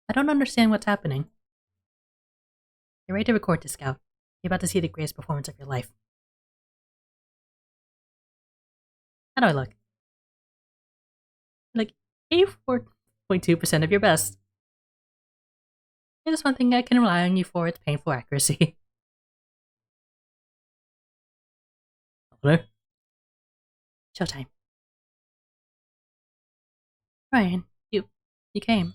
I don't understand what's happening. You're ready to record this, Scout. You're about to see the greatest performance of your life. How do I look? Like 84.2% of your best. There's one thing I can rely on you for, it's painful accuracy. Hello? Showtime. Ryan, you came.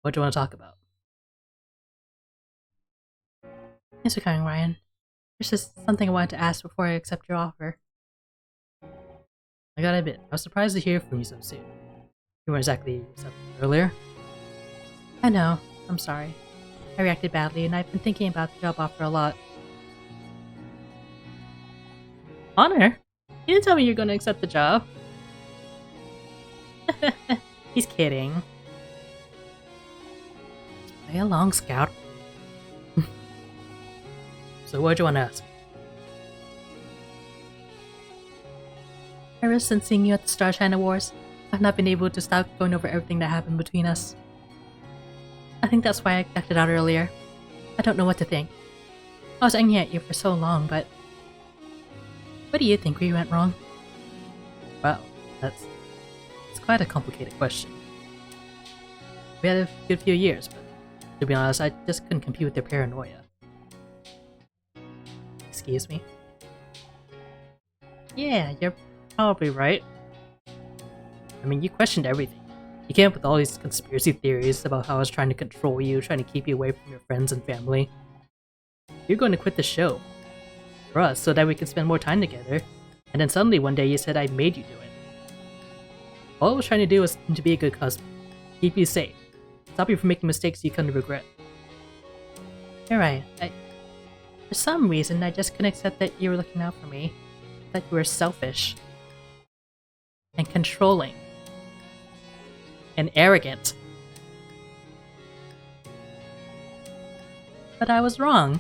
What do you want to talk about? Thanks for coming, Ryan. There's just something I wanted to ask before I accept your offer. I gotta admit, I was surprised to hear from you so soon. You weren't exactly accepted earlier. I know, I'm sorry. I reacted badly, and I've been thinking about the job offer a lot. Honor? You didn't tell me you're gonna accept the job. He's kidding. Play along, Scout. So what'd you want to ask? Ever since seeing you at the Starshine Awards, I've not been able to stop going over everything that happened between us. I think that's why I acted out earlier. I don't know what to think. I was angry at you for so long, but... What do you think we went wrong? Wow, it's quite a complicated question. We had a good few years, but to be honest, I just couldn't compete with their paranoia. excuse me. Yeah, you're probably right. I mean, you questioned everything. You came up with all these conspiracy theories about how I was trying to control you, trying to keep you away from your friends and family. You're going to quit the show for us so that we can spend more time together, and then suddenly one day you said I made you do it. All I was trying to do was to be a good husband, keep you safe, stop you from making mistakes you come to regret. You're right. For some reason, I just couldn't accept that you were looking out for me. That you were selfish and controlling and arrogant. But I was wrong.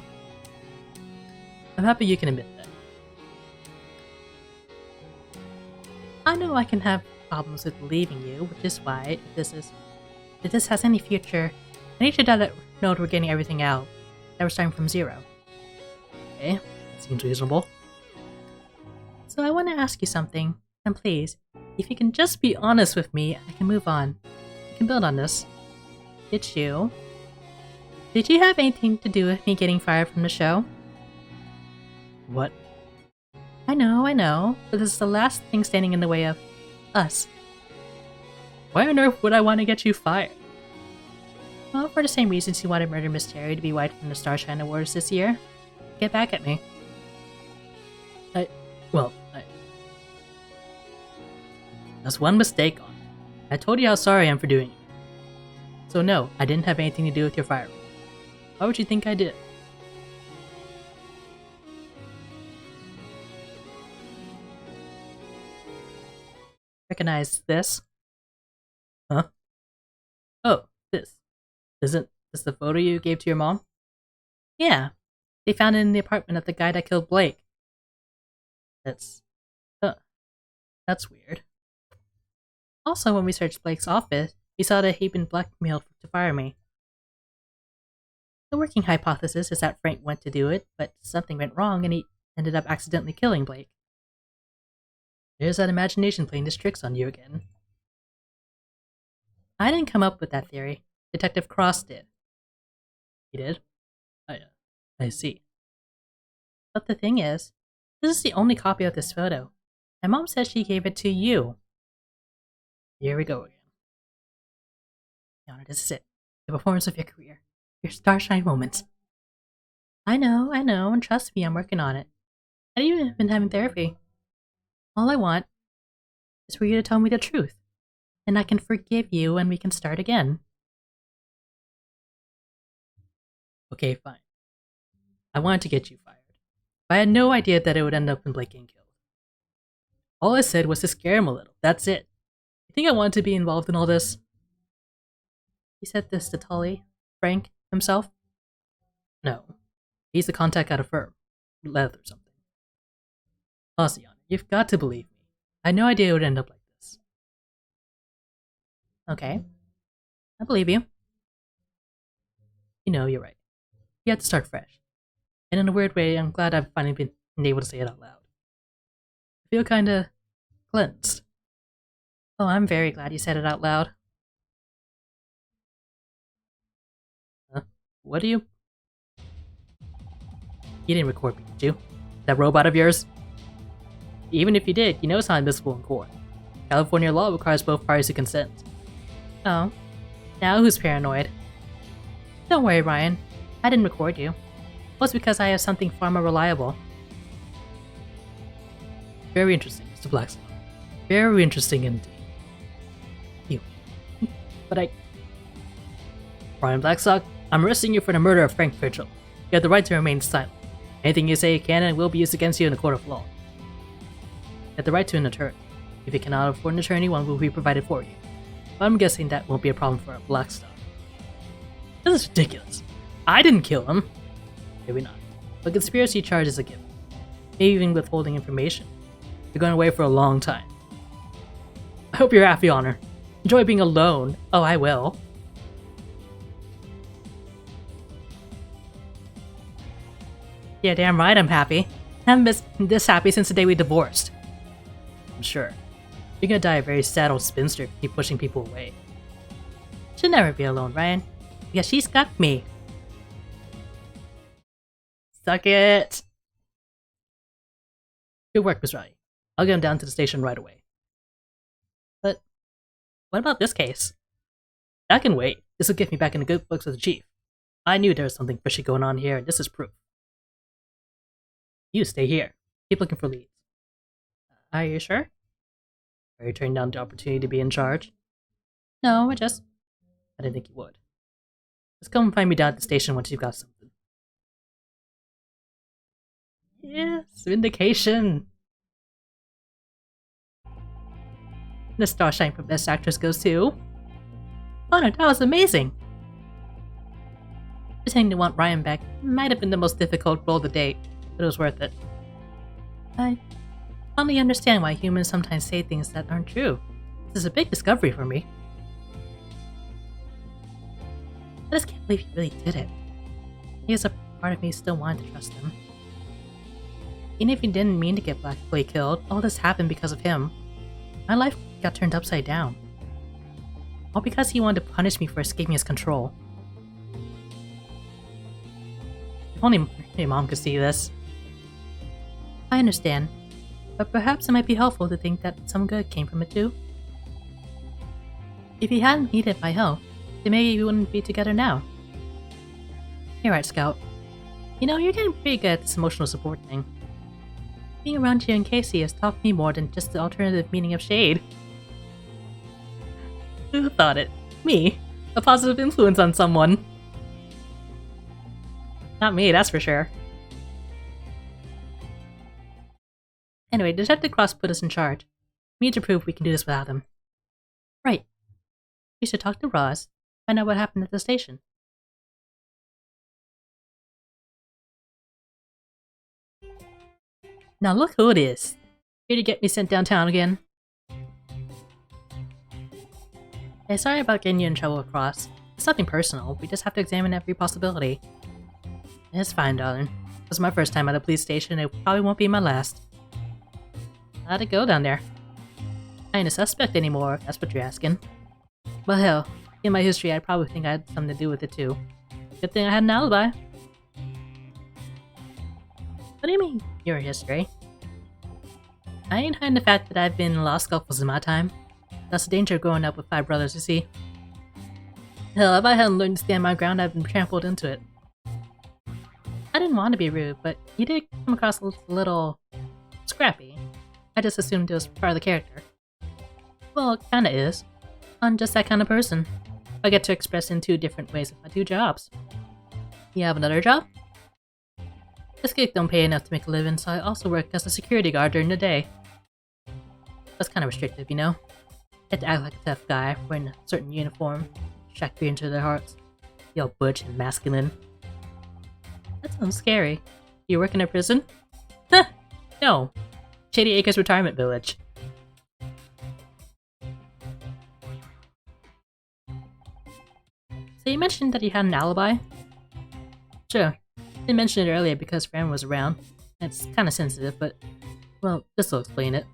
I'm happy you can admit that. I know I can have problems with leaving you, which is why if this has any future, I need to know that we're getting everything out, that we're starting from zero. Okay, that seems reasonable. So I want to ask you something, and please, if you can just be honest with me, I can move on. I can build on this. Did you have anything to do with me getting fired from the show? What? I know, but this is the last thing standing in the way of us. Why on earth would I want to get you fired? Well, for the same reasons you wanted Murder Mystery to be wiped from the Starshine Awards this year. Get back at me. That's one mistake on it. I told you how sorry I am for doing it. So no, I didn't have anything to do with your firing. Why would you think I did? Recognize this? Huh? Oh, this. Isn't this the photo you gave to your mom? Yeah. They found it in the apartment of the guy that killed Blake. That's weird. Also, when we searched Blake's office, we saw that he'd been blackmailed to fire me. The working hypothesis is that Frank went to do it, but something went wrong and he ended up accidentally killing Blake. There's that imagination playing its tricks on you again. I didn't come up with that theory. Detective Cross did. He did? I see. But the thing is, this is the only copy of this photo. My mom says she gave it to you. Here we go again. Yana, this is it. The performance of your career. Your starshine moments. I know, and trust me, I'm working on it. I've even been having therapy. All I want is for you to tell me the truth, and I can forgive you and we can start again. Okay, fine. I wanted to get you fired, but I had no idea that it would end up in Blake getting killed. All I said was to scare him a little, that's it. You think I wanted to be involved in all this? He said this to Tully, Frank, himself? No. He's the contact at a firm. Leth or something. Ocean, you've got to believe me. I had no idea it would end up like this. Okay. I believe you. You know, you're right. You have to start fresh. And in a weird way, I'm glad I've finally been able to say it out loud. I feel kinda cleansed. Oh, I'm very glad you said it out loud. Huh? What do you... You didn't record me, did you? That robot of yours? Even if you did, you know it's not admissible in court. California law requires both parties to consent. Oh. Now who's paranoid? Don't worry, Ryan. I didn't record you. It was because I have something far more reliable. Very interesting, Mr. Blackstock. Very interesting indeed. But Ryan Blackstock, I'm arresting you for the murder of Frank Pritchell. You have the right to remain silent. Anything you say can and will be used against you in the court of law. You have the right to an attorney. If you cannot afford an attorney, one will be provided for you. But I'm guessing that won't be a problem for Blackstock. This is ridiculous. I didn't kill him. Maybe not. But conspiracy charge is a given. Maybe even withholding information. You're going away for a long time. I hope you're happy, Honor. Enjoy being alone. Oh, I will. Yeah, damn right I'm happy. I haven't been this happy since the day we divorced. I'm sure. You're gonna die a very sad old spinster if you keep pushing people away. She'll never be alone, Ryan. Because she's got me. Suck it! Good work, Miss Rai. I'll get him down to the station right away. But what about this case? That can wait. This will get me back in the good books of the chief. I knew there was something fishy going on here, and this is proof. You stay here. Keep looking for leads. Are you sure? Are you turning down the opportunity to be in charge? No, I didn't think you would. Just come find me down at the station once you've got something. Yes, vindication! The Starshine for Best Actress goes to... Oh no, that was amazing! Pretending to want Ryan back might have been the most difficult role to date, but it was worth it. I finally understand why humans sometimes say things that aren't true. This is a big discovery for me. I just can't believe he really did it. There's a part of me still wanted to trust him. Even if he didn't mean to get Black Clay killed, all this happened because of him. My life got turned upside down. All because he wanted to punish me for escaping his control. If only my mom could see this. I understand, but perhaps it might be helpful to think that some good came from it too. If he hadn't needed my help, then maybe we wouldn't be together now. You're right, Scout. You know, you're getting pretty good at this emotional support thing. Being around you and Casey has taught me more than just the alternative meaning of shade. Who thought it? Me? A positive influence on someone. Not me, that's for sure. Anyway, Detective Cross put us in charge. We need to prove we can do this without him. Right. We should talk to Roz, find out what happened at the station. Now look who it is. Here to get me sent downtown again. Hey, sorry about getting you in trouble with Cross. It's nothing personal, we just have to examine every possibility. It's fine, darling. This was my first time at a police station, it probably won't be my last. How'd it go down there? I ain't a suspect anymore, if that's what you're asking. Well hell, in my history I'd probably think I had something to do with it too. Good thing I had an alibi. What do you mean, your history? I ain't hiding the fact that I've been in law scuffles in my time. That's the danger of growing up with 5 brothers, you see. Hell, if I hadn't learned to stand my ground, I'd been trampled into it. I didn't want to be rude, but you did come across a little scrappy. I just assumed it was part of the character. Well, it kinda is. I'm just that kind of person. I get to express in 2 different ways with my 2 jobs. You have another job? This gig don't pay enough to make a living, so I also work as a security guard during the day. That's kinda restrictive, you know? I have to act like a tough guy, wearing a certain uniform, shack fear into their hearts. Be all butch and masculine. That sounds scary. You work in a prison? Huh! No. Shady Acres Retirement Village. So you mentioned that you had an alibi? Sure. I didn't mention it earlier because Fran was around. It's kinda sensitive, but... well, this'll explain it.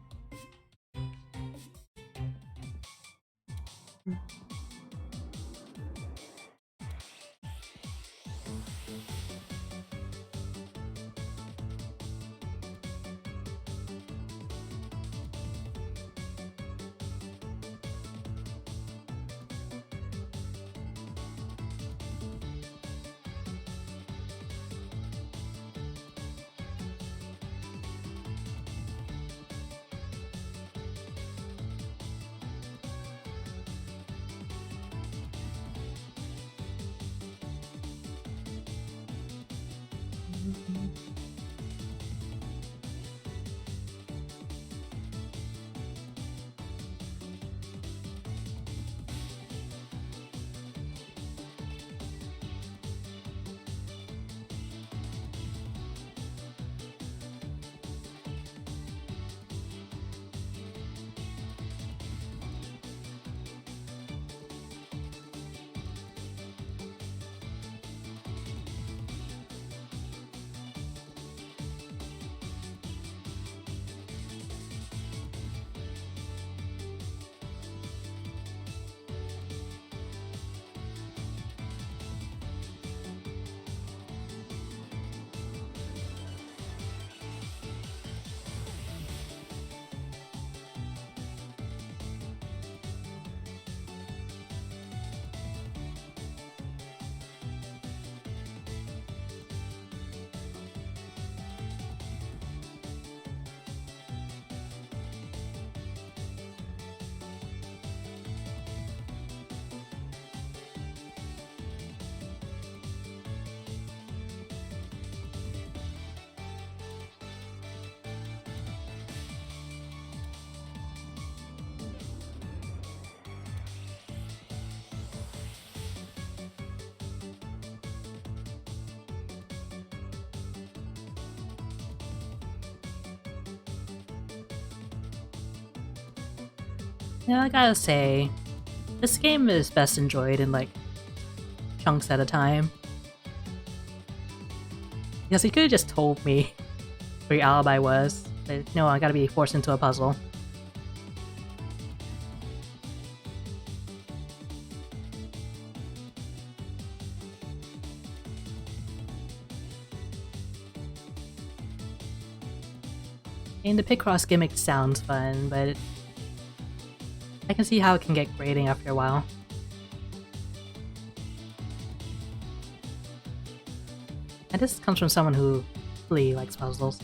Yeah, I gotta say, this game is best enjoyed in like chunks at a time. Because he could have just told me where your alibi was, but no, I gotta be forced into a puzzle. I mean, the Picross gimmick sounds fun, but I can see how it can get grating after a while. And this comes from someone who really likes puzzles.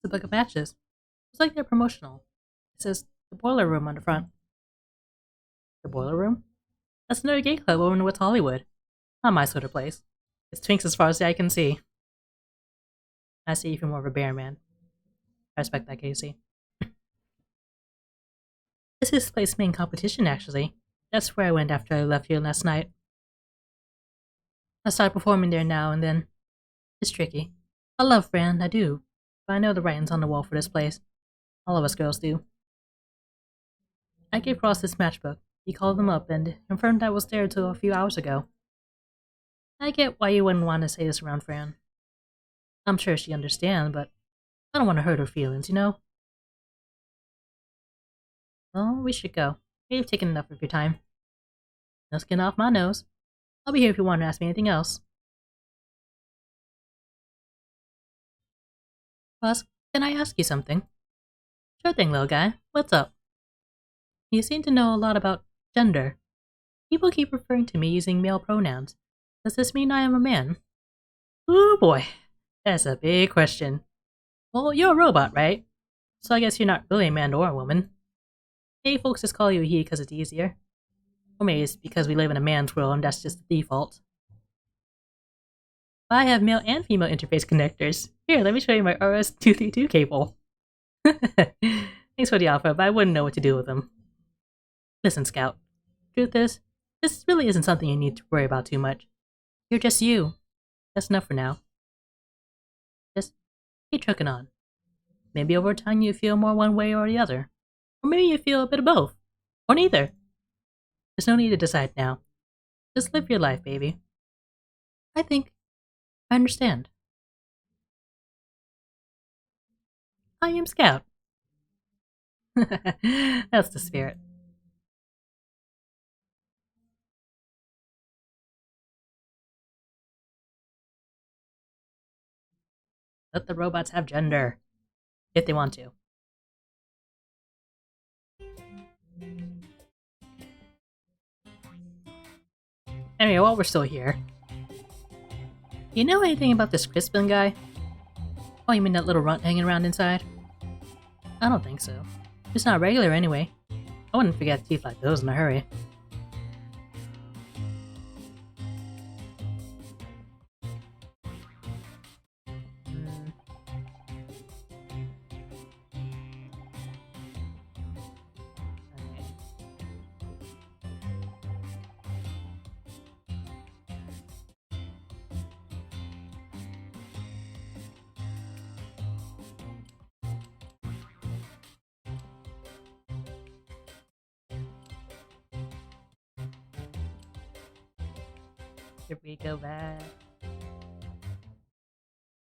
a book of matches. It's like they're promotional. It says the boiler room on the front. The boiler room? That's another gay club over in West Hollywood. Not my sort of place. It's twinks as far as the eye can see. I see you for more of a bear man. I respect that, Casey. This is this place's main competition, actually. That's where I went after I left here last night. I started performing there now and then. It's tricky. I love Fran, I do. But I know the writing's on the wall for this place. All of us girls do. I gave Ross this matchbook. He called them up and confirmed I was there till a few hours ago. I get why you wouldn't want to say this around Fran. I'm sure she understands, but I don't want to hurt her feelings, you know? Well, we should go. You've taken enough of your time. No skin off my nose. I'll be here if you want to ask me anything else. Ross, can I ask you something? Sure thing, little guy. What's up? You seem to know a lot about gender. People keep referring to me using male pronouns. Does this mean I am a man? Ooh boy, that's a big question. Well, you're a robot, right? So I guess you're not really a man or a woman. Hey, folks just call you a he because it's easier. Or maybe it's because we live in a man's world and that's just the default. I have male and female interface connectors. Here, let me show you my RS-232 cable. Thanks for the offer, but I wouldn't know what to do with them. Listen, Scout. Truth is, this really isn't something you need to worry about too much. You're just you. That's enough for now. Just keep trucking on. Maybe over time you feel more one way or the other. Or maybe you feel a bit of both. Or neither. There's no need to decide now. Just live your life, baby. I think I understand. I am Scout. That's the spirit. Let the robots have gender. If they want to. Anyway, while we're still here. You know anything about this Crispin guy? Oh, you mean that little runt hanging around inside? I don't think so. It's not regular anyway. I wouldn't forget teeth like those in a hurry. Here we go back.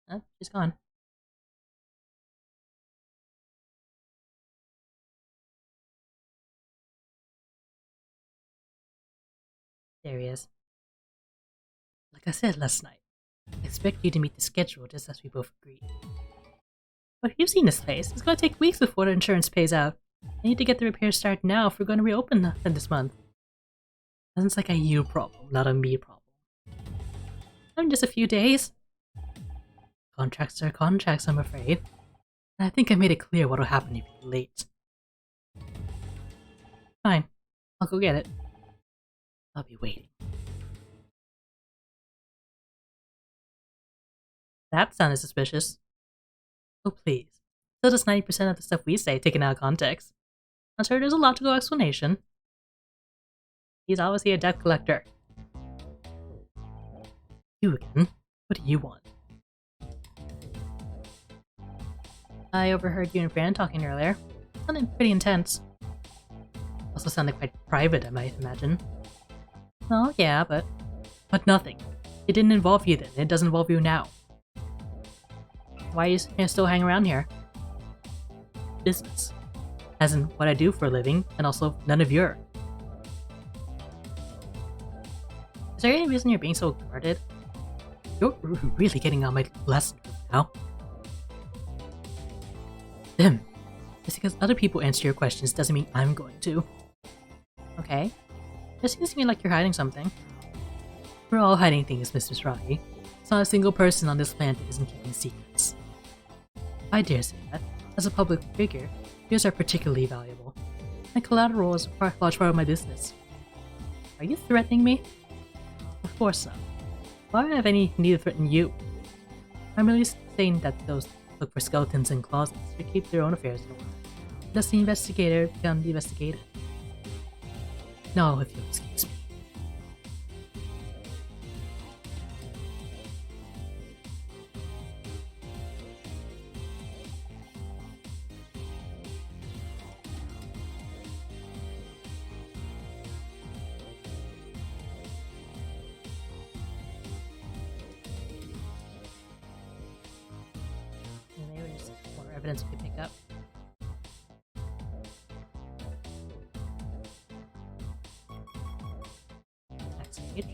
Oh, she's gone. There he is. Like I said last night, I expect you to meet the schedule just as we both agreed. But you've seen this place. It's gonna take weeks before the insurance pays out. I need to get the repairs started now if we're gonna reopen this month. Sounds like a you problem, not a me problem. I'm just a few days. Contracts are contracts, I'm afraid. And I think I made it clear what'll happen if you're late. Fine. I'll go get it. I'll be waiting. That sounded suspicious. Oh please. So does 90% of the stuff we say taken out of context. I'm sure there's a logical explanation. He's obviously a debt collector. You again? What do you want? I overheard you and Fran talking earlier. Sounded pretty intense. Also sounded quite private, I might imagine. Oh, yeah, but nothing. It didn't involve you then, it doesn't involve you now. Why are you still hanging around here? Business. As in what I do for a living, and also none of your. Is there any reason you're being so guarded? You're really getting on my last now. Them. Just because other people answer your questions doesn't mean I'm going to. Okay. It seems to me like you're hiding something. We're all hiding things, Mr. Rocky. There's not a single person on this planet that isn't keeping secrets. If I dare say that. As a public figure, shares are particularly valuable. My collateral is a large part of my business. Are you threatening me? Of course not. Why would I have any need to threaten you? I'm merely saying that those look for skeletons in closets should keep their own affairs in order. Does the investigator become the investigated? No, if you'll excuse me. And maybe there's more evidence we can pick up. Next page.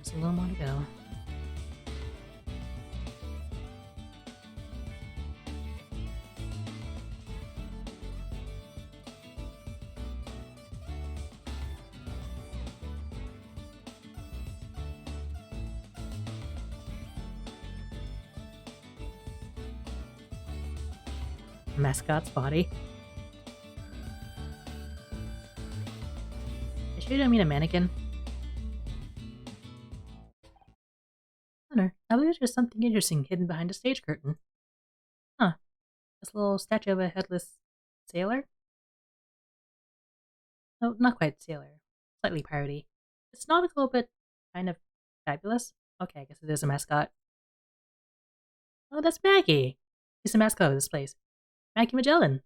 There's a little more to go. Mascot's body. I sure don't mean a mannequin. Hunter, I believe there's something interesting hidden behind the stage curtain. Huh. This little statue of a headless sailor? No, not quite sailor. Slightly piratey. It's nautical, but kind of fabulous. Okay, I guess it is a mascot. Oh, that's Maggie! She's the mascot of this place. Maggie Magellan.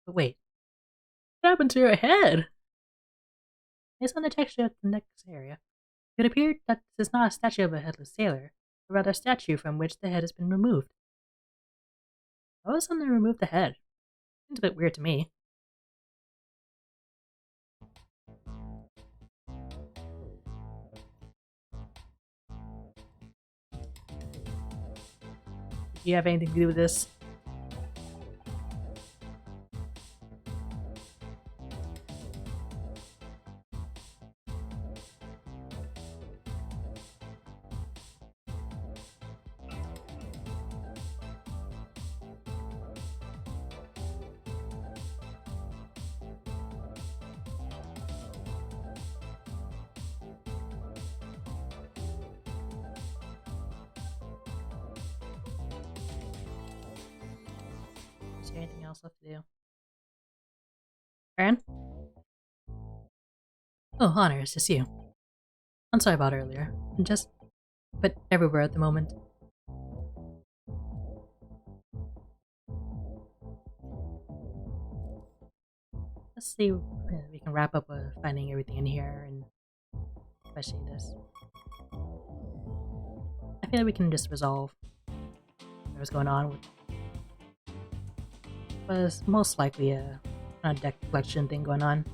But wait. What happened to her head? Based on the texture of the next area, it appeared that this is not a statue of a headless sailor, but rather a statue from which the head has been removed. Why would someone remove the head? Seems a bit weird to me. Do you have anything to do with this? Is there anything else left to do? Aaron? Oh, Honor, it's just you. I'm sorry about earlier. I'm just a bit everywhere at the moment. Let's see if we can wrap up with finding everything in here, and especially this. I feel like we can just resolve whatever's going on with was most likely a deck collection thing going on.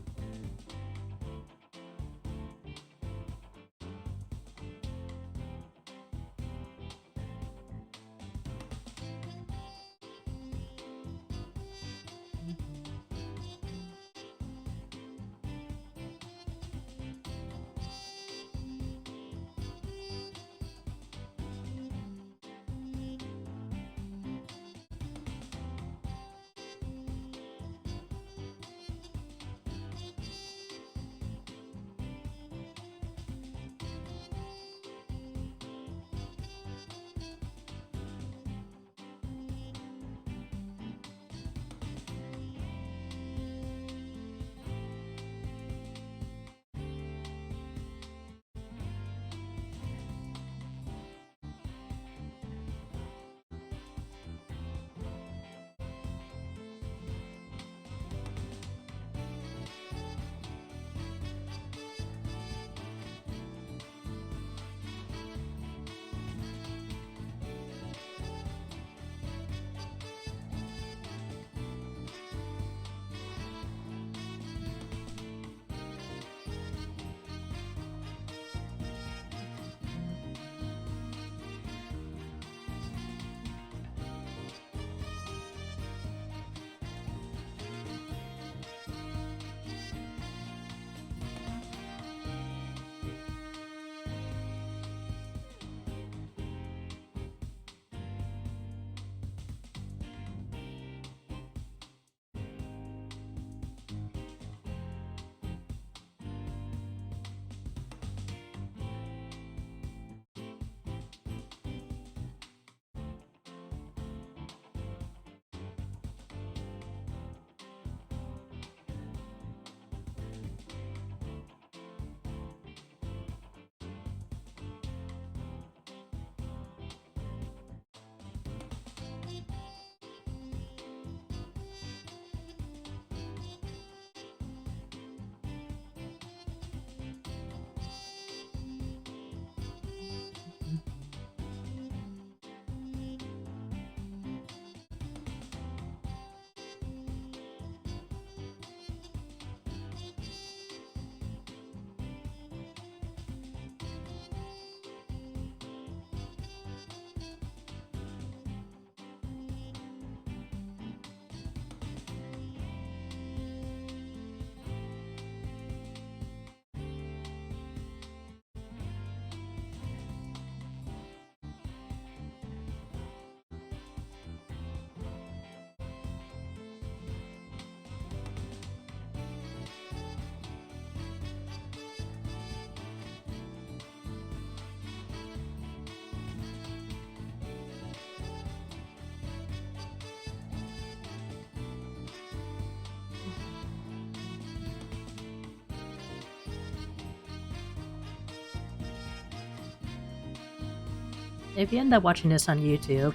if you end up watching this on YouTube,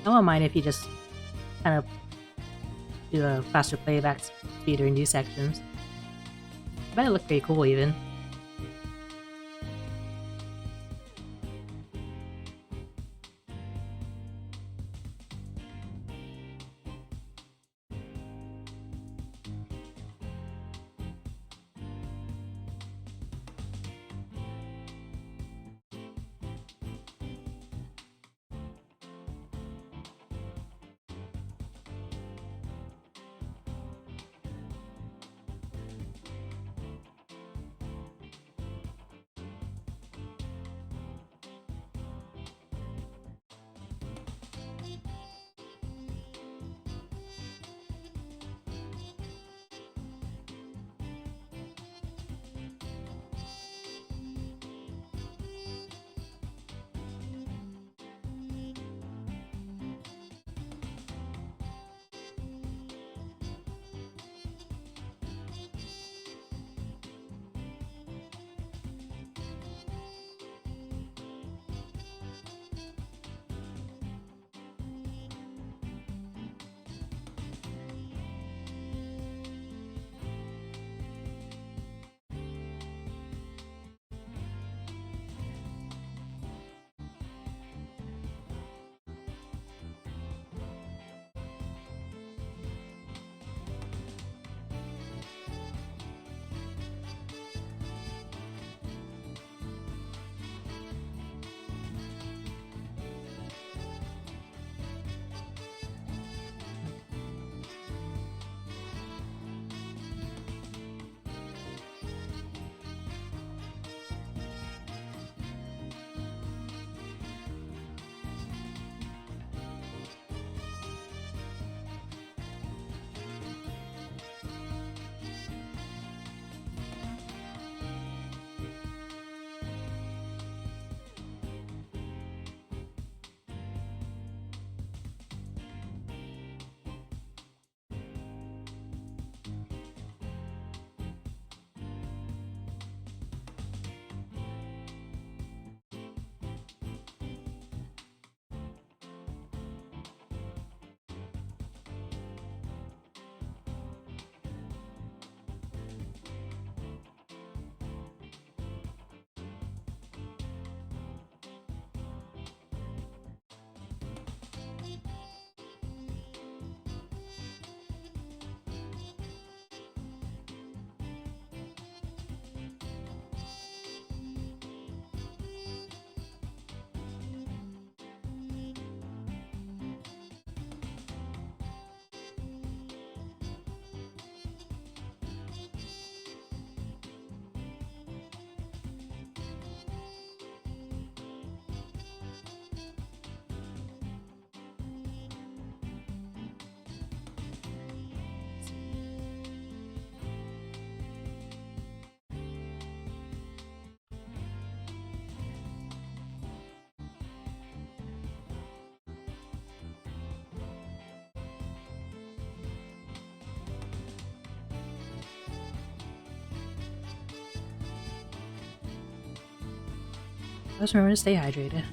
I won't mind if you just kind of do a faster playback speed during these sections. I bet it look pretty cool even. Just remember to stay hydrated.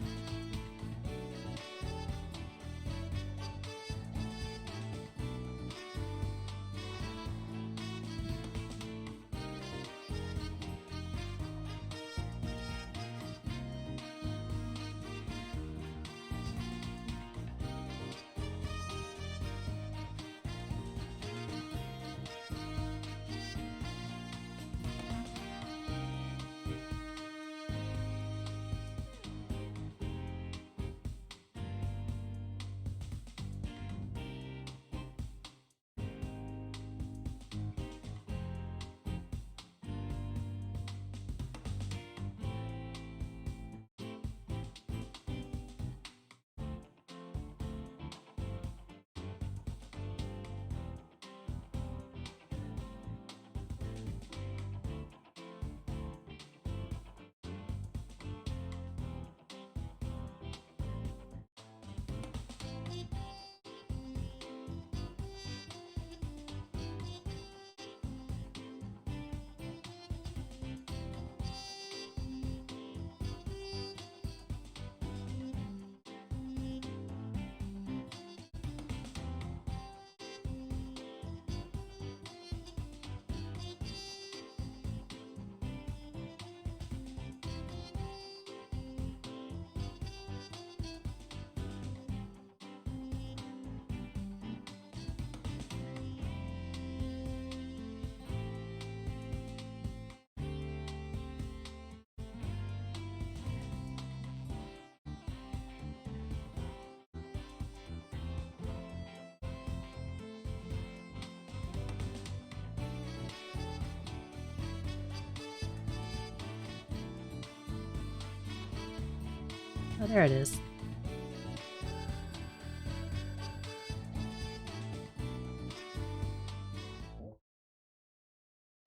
Oh, there it is.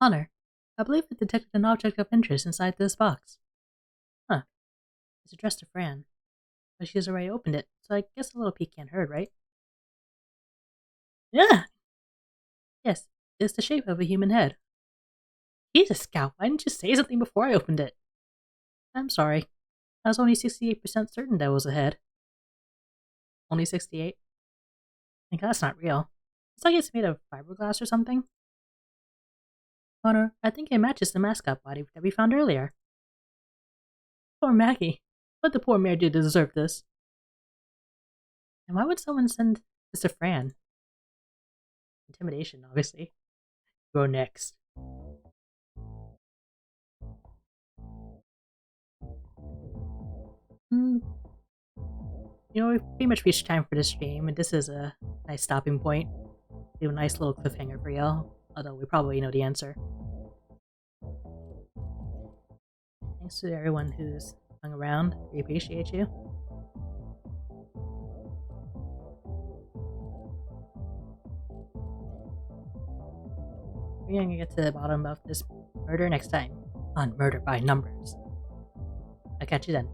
Honor, I believe I detected an object of interest inside this box. Huh. It's addressed to Fran. But she's already opened it, so I guess a little peek can't hurt, right? Yeah! Yes, it's the shape of a human head. Jesus, Scout, why didn't you say something before I opened it? I'm sorry. I was only 68% certain that was a head. Only 68? I think that's not real. It's like it's made of fiberglass or something. Honor, I think it matches the mascot body that we found earlier. Poor Maggie. What the poor mare do to deserve this? And why would someone send this to Fran? Intimidation, obviously. Go next. You know, we've pretty much reached time for this stream, and this is a nice stopping point. Do a nice little cliffhanger for y'all, although we probably know the answer. Thanks to everyone who's hung around. We appreciate you. We're gonna get to the bottom of this murder next time on Murder by Numbers. I'll catch you then.